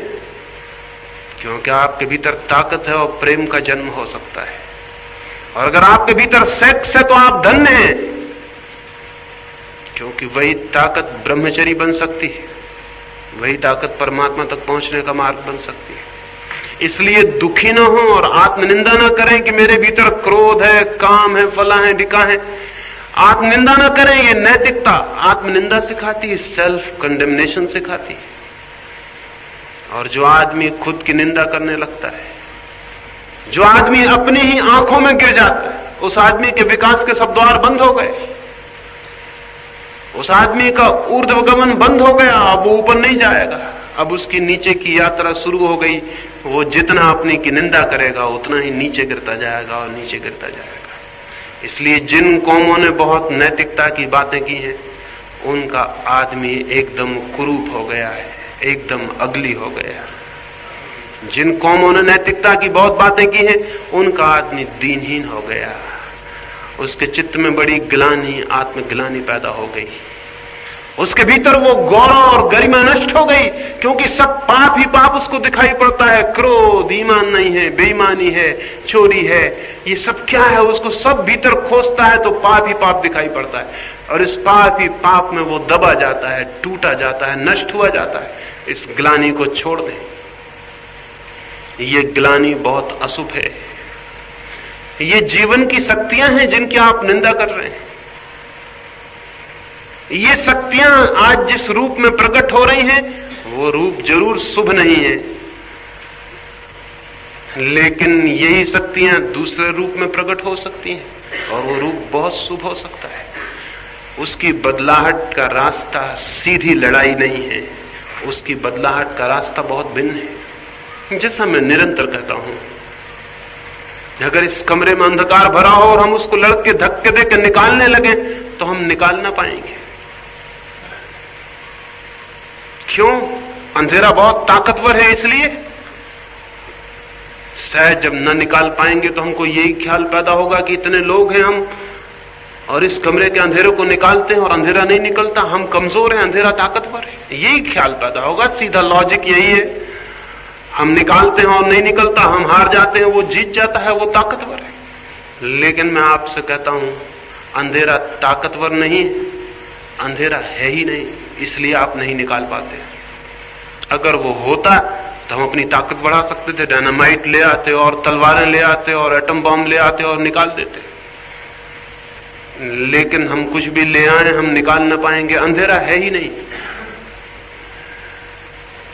B: क्योंकि आपके भीतर ताकत है और प्रेम का जन्म हो सकता है। और अगर आपके भीतर सेक्स है तो आप धन्य हैं, क्योंकि वही ताकत ब्रह्मचर्य बन सकती है, वही ताकत परमात्मा तक पहुंचने का मार्ग बन सकती है। इसलिए दुखी न हो और आत्मनिंदा न करें कि मेरे भीतर क्रोध है, काम है, फला है, ढिका है। आत्मनिंदा न करें, ये नैतिकता आत्मनिंदा सिखाती है, सेल्फ कंडेमनेशन सिखाती है। और जो आदमी खुद की निंदा करने लगता है, जो आदमी अपनी ही आंखों में गिर जाता है, उस आदमी के विकास के सब द्वार बंद हो गए, उस आदमी का ऊर्ध्वगमन बंद हो गया। अब वो ऊपर नहीं जाएगा, अब उसकी नीचे की यात्रा शुरू हो गई। वो जितना अपनी की निंदा करेगा उतना ही नीचे गिरता जाएगा और नीचे गिरता जाएगा। इसलिए जिन कौमों ने बहुत नैतिकता की बातें की हैं, उनका आदमी एकदम कुरूप हो गया है, एकदम अगली हो गया। जिन कौमों ने नैतिकता की बहुत बातें की हैं, उनका आदमी दीनहीन हो गया। उसके चित्त में बड़ी ग्लानि, आत्मग्लानि पैदा हो गई। उसके भीतर वो गौरव और गरिमा नष्ट हो गई, क्योंकि सब पाप ही पाप उसको दिखाई पड़ता है। क्रोध ईमान नहीं है, बेईमानी है, चोरी है, ये सब क्या है? उसको सब भीतर खोजता है तो पाप ही पाप दिखाई पड़ता है। और इस पाप ही पाप में वो दबा जाता है, टूटा जाता है, नष्ट हुआ जाता है। इस ग्लानि को छोड़ दें। ये ग्लानि बहुत अशुभ है। ये जीवन की शक्तियां हैं जिनकी आप निंदा कर रहे हैं। ये शक्तियां आज जिस रूप में प्रकट हो रही हैं, वो रूप जरूर शुभ नहीं है, लेकिन यही शक्तियां दूसरे रूप में प्रकट हो सकती हैं और वो रूप बहुत शुभ हो सकता है। उसकी बदलाहट का रास्ता सीधी लड़ाई नहीं है, उसकी बदलाहट का रास्ता बहुत भिन्न है। जैसा मैं निरंतर कहता हूं, अगर इस कमरे में अंधकार भरा हो और हम उसको लड़के धक्के देकर निकालने लगे तो हम निकाल ना पाएंगे। क्यों? अंधेरा बहुत ताकतवर है। इसलिए शायद जब न निकाल पाएंगे तो हमको यही ख्याल पैदा होगा कि इतने लोग हैं, हम और इस कमरे के अंधेरे को निकालते हैं और अंधेरा नहीं निकलता, हम कमजोर हैं, अंधेरा ताकतवर है। यही ख्याल पैदा होगा, सीधा लॉजिक यही है। हम निकालते हैं और नहीं निकलता, हम हार जाते हैं, वो जीत जाता है, वो ताकतवर है। लेकिन मैं आपसे कहता हूं, अंधेरा ताकतवर नहीं, अंधेरा है ही नहीं, इसलिए आप नहीं निकाल पाते। अगर वो होता तो हम अपनी ताकत बढ़ा सकते थे, डायनामाइट ले आते और तलवारें ले आते और एटम बम ले आते और निकाल देते। लेकिन हम कुछ भी ले आए, हम निकाल ना पाएंगे, अंधेरा है ही नहीं।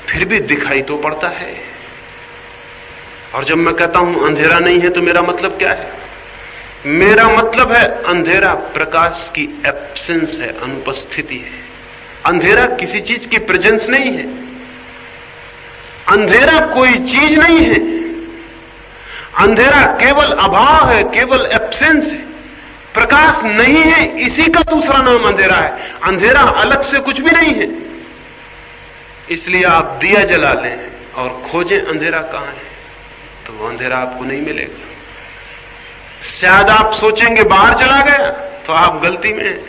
B: फिर भी दिखाई तो पड़ता है। और जब मैं कहता हूं अंधेरा नहीं है तो मेरा मतलब क्या है? मेरा मतलब है अंधेरा प्रकाश की एब्सेंस है, अनुपस्थिति है। अंधेरा किसी चीज की प्रेजेंस नहीं है। अंधेरा कोई चीज नहीं है। अंधेरा केवल अभाव है, केवल एब्सेंस है। प्रकाश नहीं है, इसी का दूसरा नाम अंधेरा है। अंधेरा अलग से कुछ भी नहीं है। इसलिए आप दिया जला लें और खोजें अंधेरा कहां है, तो वो अंधेरा आपको नहीं मिलेगा। शायद आप सोचेंगे बाहर चला गया, तो आप गलती में हैं।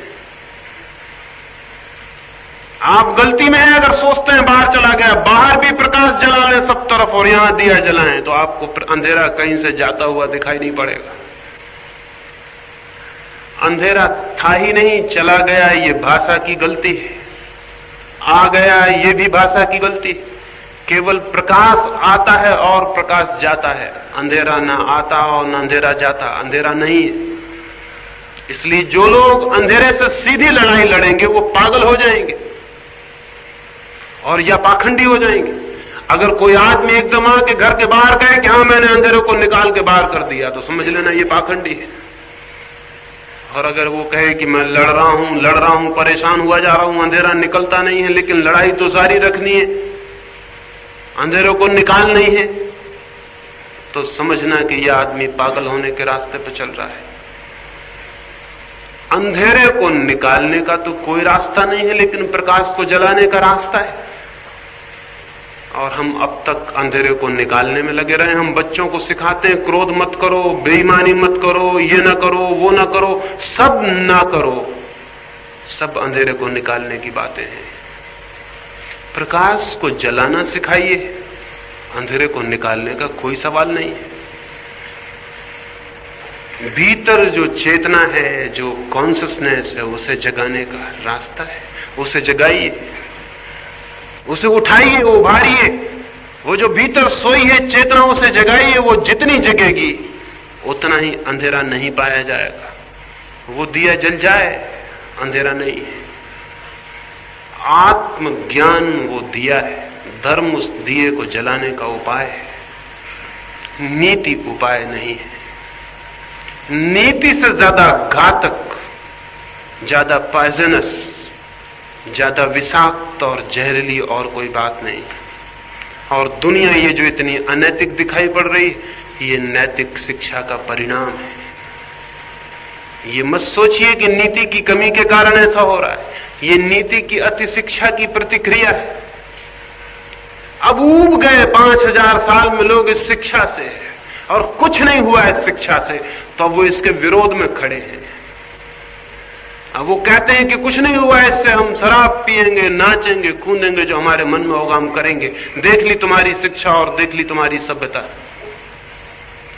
B: आप गलती में हैं अगर सोचते हैं बाहर चला गया। बाहर भी प्रकाश जला लें सब तरफ और यहां दिया जलाएं, तो आपको अंधेरा कहीं से जाता हुआ दिखाई नहीं पड़ेगा। अंधेरा था ही नहीं, चला गया, ये भाषा की गलती है। आ गया, ये भी भाषा की गलती है। केवल प्रकाश आता है और प्रकाश जाता है। अंधेरा ना आता और ना अंधेरा जाता, अंधेरा नहीं है। इसलिए जो लोग अंधेरे से सीधी लड़ाई लड़ेंगे वो पागल हो जाएंगे और या पाखंडी हो जाएंगे। अगर कोई आदमी एकदम आके घर के बाहर कहे कि हाँ मैंने अंधेरे को निकाल के बाहर कर दिया, तो समझ लेना ये पाखंडी है। और अगर वो कहे कि मैं लड़ रहा हूं, परेशान हुआ जा रहा हूं, अंधेरा निकलता नहीं है, लेकिन लड़ाई तो जारी रखनी है, अंधेरे को निकाल नहीं है, तो समझना कि यह आदमी पागल होने के रास्ते पर चल रहा है। अंधेरे को निकालने का तो कोई रास्ता नहीं है, लेकिन प्रकाश को जलाने का रास्ता है। और हम अब तक अंधेरे को निकालने में लगे रहे। हम बच्चों को सिखाते हैं क्रोध मत करो, बेईमानी मत करो, ये ना करो, वो ना करो, सब ना करो, सब अंधेरे को निकालने की बातें हैं। प्रकाश को जलाना सिखाइए, अंधेरे को निकालने का कोई सवाल नहीं है। भीतर जो चेतना है, जो कॉन्शियसनेस है, उसे जगाने का रास्ता है। उसे जगाइए, उसे उठाइए, उभारिए। वो जो भीतर सोई है चेतना, उसे जगाइए। वो जितनी जगेगी उतना ही अंधेरा नहीं पाया जाएगा। वो दिया जल जाए, अंधेरा नहीं है। आत्मज्ञान वो दिया है, धर्म उस दिए को जलाने का उपाय है, नीति उपाय नहीं है। नीति से ज्यादा घातक, ज्यादा पॉइजनस, ज्यादा विषाक्त और जहरीली और कोई बात नहीं। और दुनिया ये जो इतनी अनैतिक दिखाई पड़ रही, ये नैतिक शिक्षा का परिणाम है। ये मत सोचिए कि नीति की कमी के कारण ऐसा हो रहा है। ये नीति की अति शिक्षा की प्रतिक्रिया है। अब ऊब गए 5000 साल में लोग इस शिक्षा से, और कुछ नहीं हुआ इस शिक्षा से, तो अब वो इसके विरोध में खड़े हैं। अब वो कहते हैं कि कुछ नहीं हुआ इससे, हम शराब पिएंगे, नाचेंगे, कूदेंगे, जो हमारे मन में होगा हम करेंगे। देख ली तुम्हारी शिक्षा और देख ली तुम्हारी सभ्यता।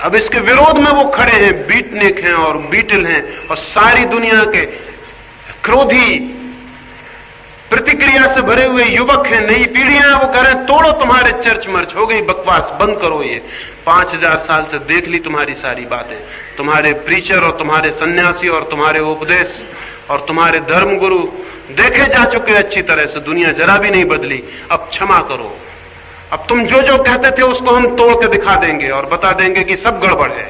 B: अब इसके विरोध में वो खड़े हैं, बीटनिक हैं और बीटल हैं और सारी दुनिया के क्रोधी प्रतिक्रिया से भरे हुए युवक हैं, नई पीढ़ियां। वो कह रहे हैं तोड़ो तुम्हारे चर्च मर्च, हो गई बकवास, बंद करो ये। 5000 साल से देख ली तुम्हारी सारी बातें। तुम्हारे प्रीचर और तुम्हारे सन्यासी और तुम्हारे उपदेश और तुम्हारे धर्मगुरु देखे जा चुके अच्छी तरह से, दुनिया जरा भी नहीं बदली। अब क्षमा करो, अब तुम जो जो कहते थे उसको हम तोड़ के दिखा देंगे और बता देंगे कि सब गड़बड़ है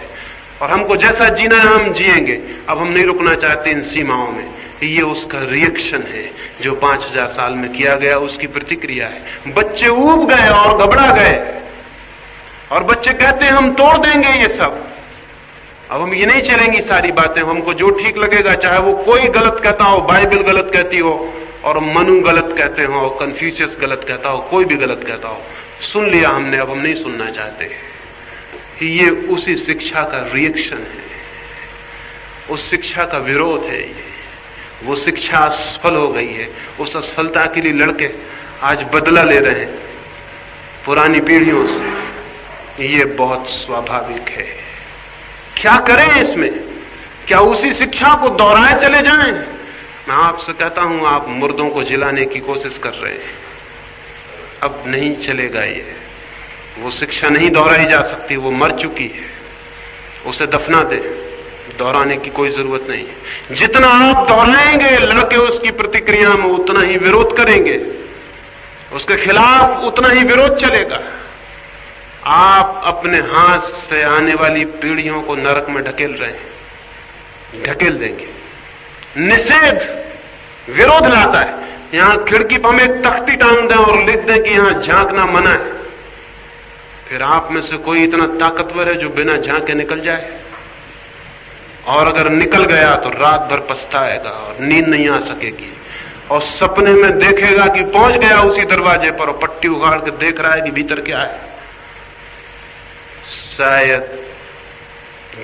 B: और हमको जैसा जीना है हम जिएंगे। अब हम नहीं रुकना चाहते इन सीमाओं में। ये उसका रिएक्शन है जो 5000 साल में किया गया, उसकी प्रतिक्रिया है। बच्चे ऊब गए और घबरा गए और बच्चे कहते हैं हम तोड़ देंगे ये सब। अब हम ये नहीं चलेंगी सारी बातें, हमको जो ठीक लगेगा, चाहे वो कोई गलत कहता हो, बाइबल गलत कहती हो और मनु गलत कहते हो और कन्फ्यूशियस गलत कहता हो, कोई भी गलत कहता हो, सुन लिया हमने, अब हम नहीं सुनना चाहते। ये उसी शिक्षा का रिएक्शन है। उस शिक्षा का विरोध है ये। वो शिक्षा असफल हो गई है। उस असफलता के लिए लड़के आज बदला ले रहे हैं पुरानी पीढ़ियों से। ये बहुत स्वाभाविक है। क्या करें इसमें? क्या उसी शिक्षा को दोहराए चले जाएं? मैं आपसे कहता हूं, आप मुर्दों को जिलाने की कोशिश कर रहे हैं। अब नहीं चलेगा ये। वो शिक्षा नहीं दोहराई जा सकती, वो मर चुकी है। उसे दफना दे, दोहराने की कोई जरूरत नहीं है। जितना आप दोहराएंगे, लड़के उसकी प्रतिक्रिया में उतना ही विरोध करेंगे, उसके खिलाफ उतना ही विरोध चलेगा। आप अपने हाथ से आने वाली पीढ़ियों को नरक में ढकेल रहे हैं, ढकेल देंगे। निषेध विरोध लाता है। यहां खिड़की पर हम एक तख्ती टांग दें और लिख दें कि यहां झांकना मना है, फिर आप में से कोई इतना ताकतवर है जो बिना झांके निकल जाए? और अगर निकल गया तो रात भर पछताएगा और नींद नहीं आ सकेगी, और सपने में देखेगा कि पहुंच गया उसी दरवाजे पर और पट्टी उगाड़ के देख रहा है कि भीतर क्या है। शायद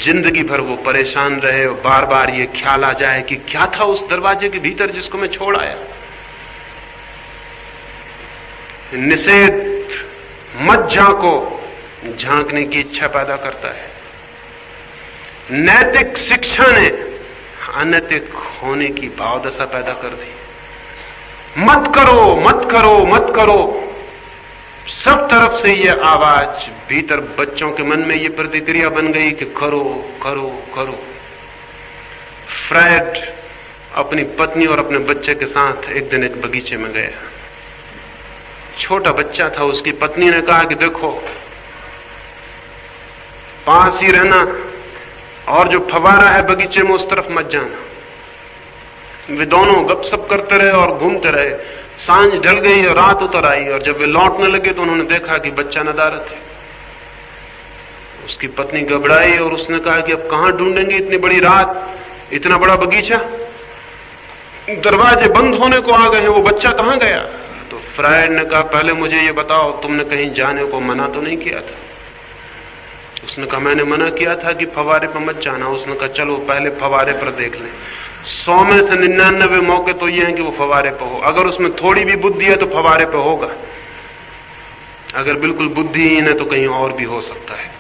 B: जिंदगी भर वो परेशान रहे और बार बार ये ख्याल आ जाए कि क्या था उस दरवाजे के भीतर जिसको मैं छोड़ आया। निषेध मत झांको झांकने की इच्छा पैदा करता है। नैतिक शिक्षा ने अनैतिक होने की भावदशा पैदा कर दी। मत करो, मत करो, मत करो। सब तरफ से ये आवाज, भीतर बच्चों के मन में ये प्रतिक्रिया बन गई कि करो करो करो। फ्रायड अपनी पत्नी और अपने बच्चे के साथ एक दिन एक बगीचे में गया। छोटा बच्चा था। उसकी पत्नी ने कहा कि देखो, पास ही रहना और जो फवारा है बगीचे में उस तरफ मत जाना। वे दोनों गपशप करते रहे और घूमते रहे। सांझ ढल गई और रात उतर आई, और जब वे लौटने लगे तो उन्होंने देखा कि बच्चा नदारत है। उसकी पत्नी घबराई और उसने कहा कि अब कहां ढूंढेंगे इतनी बड़ी रात, इतना बड़ा बगीचा, दरवाजे बंद होने को आ गए हैं, वो बच्चा कहां गया? तो फ्रायड ने कहा, पहले मुझे ये बताओ, तुमने कहीं जाने को मना तो नहीं किया था? उसने कहा, मैंने मना किया था कि फवारे पर मत जाना। उसने कहा, चलो पहले फवारे पर देख लें। 100 में से 99 मौके तो ये हैं कि वो फवारे पर हो। अगर उसमें थोड़ी भी बुद्धि है तो फवारे पर होगा, अगर बिल्कुल बुद्धिहीन है तो कहीं और भी हो सकता है।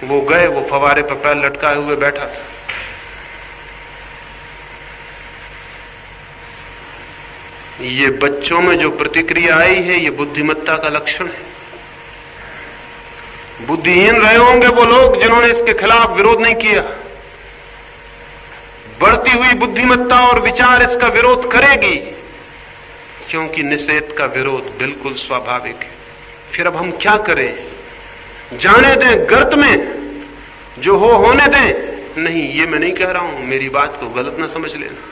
B: वो गए, वो फवारे पर पैर लटकाए हुए बैठा था। ये बच्चों में जो प्रतिक्रिया आई है, ये बुद्धिमत्ता का लक्षण है। बुद्धिहीन रहे होंगे वो लोग जिन्होंने इसके खिलाफ विरोध नहीं किया। बढ़ती हुई बुद्धिमत्ता और विचार इसका विरोध करेगी, क्योंकि निषेध का विरोध बिल्कुल स्वाभाविक है। फिर अब हम क्या करें? जाने दें गर्त में, जो हो होने दें? नहीं, ये मैं नहीं कह रहा हूं, मेरी बात को गलत ना समझ लेना।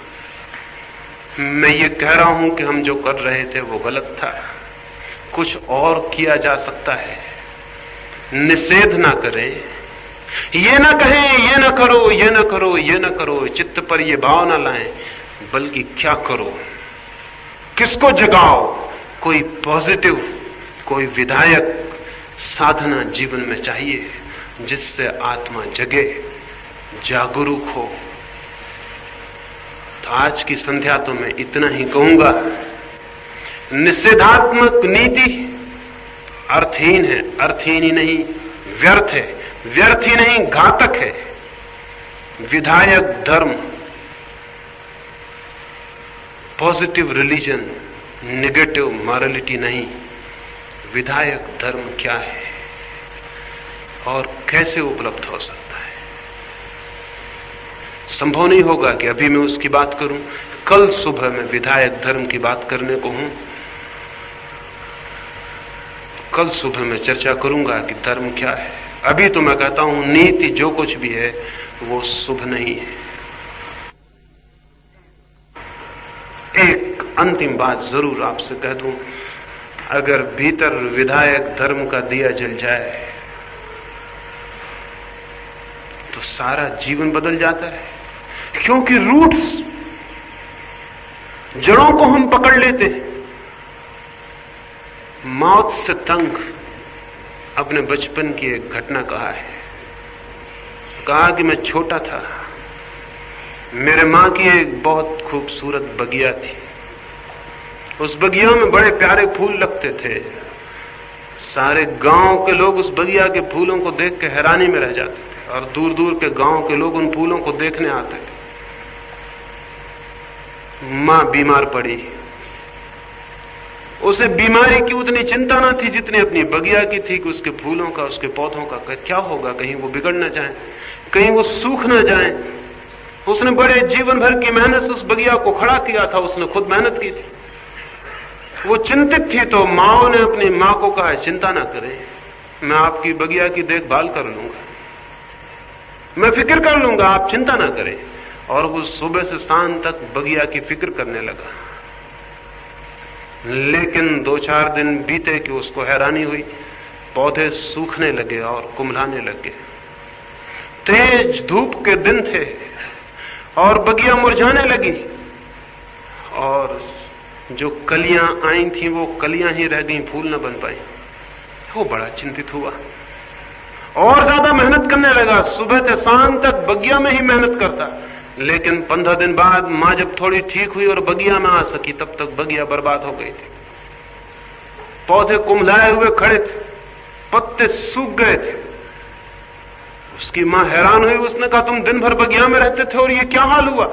B: मैं ये कह रहा हूं कि हम जो कर रहे थे वो गलत था, कुछ और किया जा सकता है। निषेध ना करें, ये ना कहें ये ना करो, ये ना करो, ये ना करो, चित्त पर ये भाव ना लाएं, बल्कि क्या करो, किसको जगाओ? कोई पॉजिटिव, कोई विधायक साधना जीवन में चाहिए, जिससे आत्मा जगे, जागरूक हो। तो आज की संध्या तो मैं इतना ही कहूंगा। निषेधात्मक नीति अर्थहीन है, अर्थहीन ही नहीं व्यर्थ है, व्यर्थ ही नहीं घातक है। विधायक धर्म, पॉजिटिव रिलीजन, नेगेटिव मॉरलिटी नहीं। विधायक धर्म क्या है और कैसे उपलब्ध हो सकता है? संभव नहीं होगा कि अभी मैं उसकी बात करूं। कल सुबह मैं विधायक धर्म की बात करने को हूं। कल सुबह मैं चर्चा करूंगा कि धर्म क्या है। अभी तो मैं कहता हूं नीति जो कुछ भी है वो शुभ नहीं है। एक अंतिम बात जरूर आपसे कह दूं, अगर भीतर विधायक धर्म का दिया जल जाए तो सारा जीवन बदल जाता है, क्योंकि रूट्स, जड़ों को हम पकड़ लेते हैं। मौत से तंग अपने बचपन की एक घटना कहा है। कहा कि मैं छोटा था, मेरे मां की एक बहुत खूबसूरत बगिया थी। उस बगिया में बड़े प्यारे फूल लगते थे। सारे गांव के लोग उस बगिया के फूलों को देख के हैरानी में रह जाते थे और दूर दूर के गांव के लोग उन फूलों को देखने आते थे। मां बीमार पड़ी। उसे बीमारी की उतनी चिंता न थी जितनी अपनी बगिया की थी कि उसके फूलों का, उसके पौधों का क्या होगा, कहीं वो बिगड़ न जाए, कहीं वो सूख न जाए। उसने बड़े जीवन भर की मेहनत से उस बगिया को खड़ा किया था, उसने खुद मेहनत की थी। वो चिंतित थी तो माओ ने अपनी मां को कहा, चिंता ना करें, मैं आपकी बगिया की देखभाल कर लूंगा, मैं फिक्र कर लूंगा, आप चिंता ना करें। और वो सुबह से शाम तक बगिया की फिक्र करने लगा। लेकिन 2-4 दिन बीते कि उसको हैरानी हुई, पौधे सूखने लगे और कुम्हलाने लगे। तेज धूप के दिन थे और बगिया मुरझाने लगी और जो कलियां आई थी वो कलियां ही रह गई, फूल न बन पाई। वो बड़ा चिंतित हुआ और ज्यादा मेहनत करने लगा। सुबह से शाम तक बगिया में ही मेहनत करता। लेकिन 15 दिन बाद मां जब थोड़ी ठीक हुई और बगिया में आ सकी, तब तक बगिया बर्बाद हो गई थी। पौधे कुम्हलाए हुए खड़े थे, पत्ते सूख गए थे। उसकी मां हैरान हुई। उसने कहा, तुम दिन भर बगिया में रहते थे और ये क्या हाल हुआ?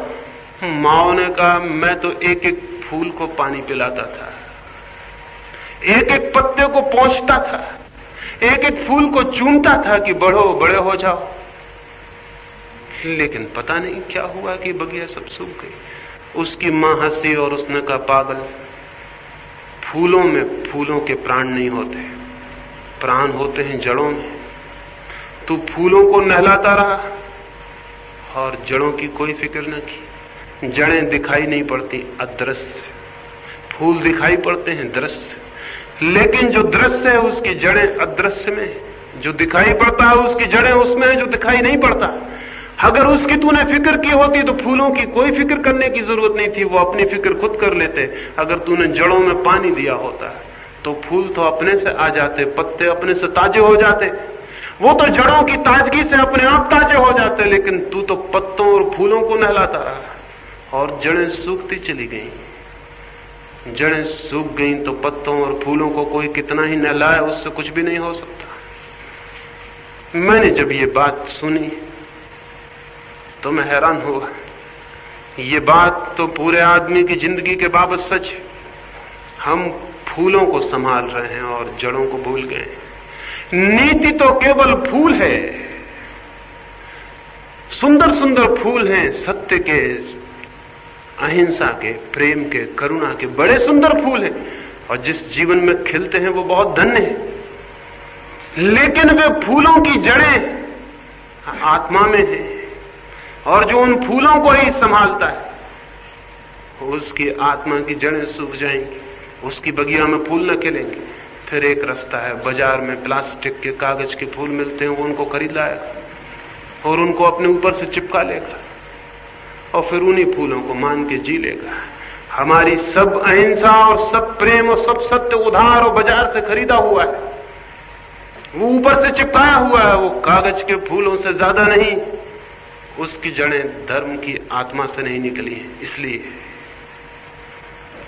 B: मां ने कहा, मैं तो एक एक फूल को पानी पिलाता था, एक एक पत्ते को पोंछता था, एक एक फूल को चूमता था कि बढ़ो, बड़े हो जाओ। लेकिन पता नहीं क्या हुआ कि बगिया सब सूख गई। उसकी मां हंसी और उसने कहा, पागल, फूलों में फूलों के प्राण नहीं होते, प्राण होते हैं जड़ों में। तू फूलों को नहलाता रहा और जड़ों की कोई फिक्र न की। जड़ें दिखाई नहीं पड़ती, अदृश्य। फूल दिखाई पड़ते हैं, दृश्य। लेकिन जो दृश्य है उसकी जड़ें अदृश्य में, जो दिखाई पड़ता है उसकी जड़ें उसमें है जो दिखाई नहीं पड़ता। अगर उसकी तूने फिक्र की होती तो फूलों की कोई फिक्र करने की जरूरत नहीं थी, वो अपनी फिक्र खुद कर लेते। अगर तूने जड़ों में पानी दिया होता तो फूल तो अपने से आ जाते, पत्ते अपने से ताजे हो जाते, वो तो जड़ों की ताजगी से अपने आप ताजे हो जाते। लेकिन तू तो पत्तों और फूलों को नहलाता रहा और जड़ें सूखती चली गईं। जड़ें सूख गईं तो पत्तों और फूलों को कोई कितना ही नहलाए, उससे कुछ भी नहीं हो सकता। मैंने जब ये बात सुनी तो मैं हैरान हुआ। ये बात तो पूरे आदमी की जिंदगी के बाबत सच है। हम फूलों को संभाल रहे हैं और जड़ों को भूल गए। नीति तो केवल फूल है, सुंदर सुंदर फूल हैं, सत्य के, अहिंसा के, प्रेम के, करुणा के, बड़े सुंदर फूल हैं और जिस जीवन में खिलते हैं वो बहुत धन्य है। लेकिन वे फूलों की जड़ें आत्मा में हैं और जो उन फूलों को ही संभालता है उसकी आत्मा की जड़ें सूख जाएंगी, उसकी बगिया में फूल न खिलेंगे। फिर एक रास्ता है, बाजार में प्लास्टिक के, कागज के फूल मिलते हैं, वो उनको खरीद लाएगा और उनको अपने ऊपर से चिपका लेगा और फिर उन्हीं फूलों को मान के जी लेगा। हमारी सब अहिंसा और सब प्रेम और सब सत्य उधार और बाजार से खरीदा हुआ है, वो ऊपर से चिपकाया हुआ है, वो कागज के फूलों से ज्यादा नहीं। उसकी जड़ें धर्म की आत्मा से नहीं निकली है। इसलिए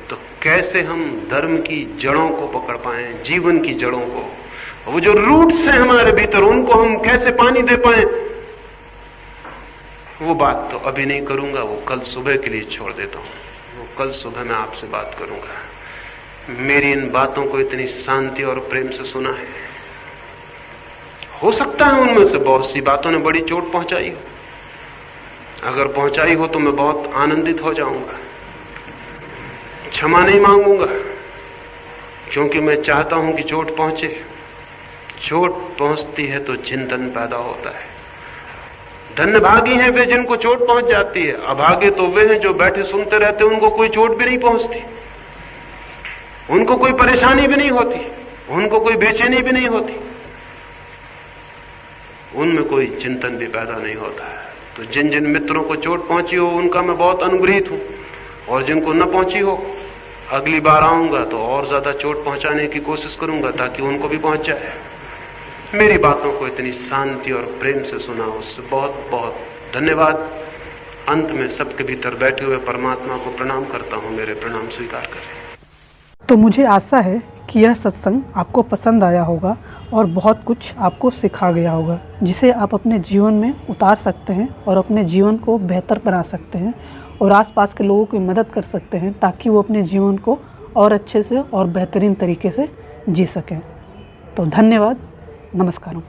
B: तो कैसे हम धर्म की जड़ों को पकड़ पाए, जीवन की जड़ों को, वो जो रूट्स हैं हमारे भीतर, उनको हम कैसे पानी दे पाए, वो बात तो अभी नहीं करूंगा, वो कल सुबह के लिए छोड़ देता हूं। वो कल सुबह मैं आपसे बात करूंगा। मेरी इन बातों को इतनी शांति और प्रेम से सुना है। हो सकता है उनमें से बहुत सी बातों ने बड़ी चोट पहुंचाई हो। अगर पहुंचाई हो तो मैं बहुत आनंदित हो जाऊंगा, क्षमा नहीं मांगूंगा, क्योंकि मैं चाहता हूं कि चोट पहुंचे। चोट पहुंचती है तो चिंतन पैदा होता है। धन्यभागी हैं वे जिनको चोट पहुंच जाती है, अभागे तो वे हैं जो बैठे सुनते रहते, उनको कोई चोट भी नहीं पहुंचती, उनको कोई परेशानी भी नहीं होती, उनको कोई बेचैनी भी नहीं होती, उनमें कोई चिंतन भी पैदा नहीं होता है। तो जिन जिन मित्रों को चोट पहुंची हो उनका मैं बहुत अनुग्रहित हूं, और जिनको न पहुंची हो अगली बार आऊंगा तो और ज्यादा चोट पहुंचाने की कोशिश करूंगा ताकि उनको भी पहुंच जाए। मेरी बातों को इतनी शांति और प्रेम से सुना, उससे बहुत बहुत धन्यवाद। अंत में सबके भीतर बैठे हुए परमात्मा को प्रणाम करता हूं, मेरे प्रणाम स्वीकार करें।
A: तो मुझे आशा है कि यह सत्संग आपको पसंद आया होगा और बहुत कुछ आपको सिखा गया होगा, जिसे आप अपने जीवन में उतार सकते हैं और अपने जीवन को बेहतर बना सकते हैं और आसपास के लोगों की मदद कर सकते हैं ताकि वो अपने जीवन को और अच्छे से और बेहतरीन तरीके से जी सकें। तो धन्यवाद, नमस्कार।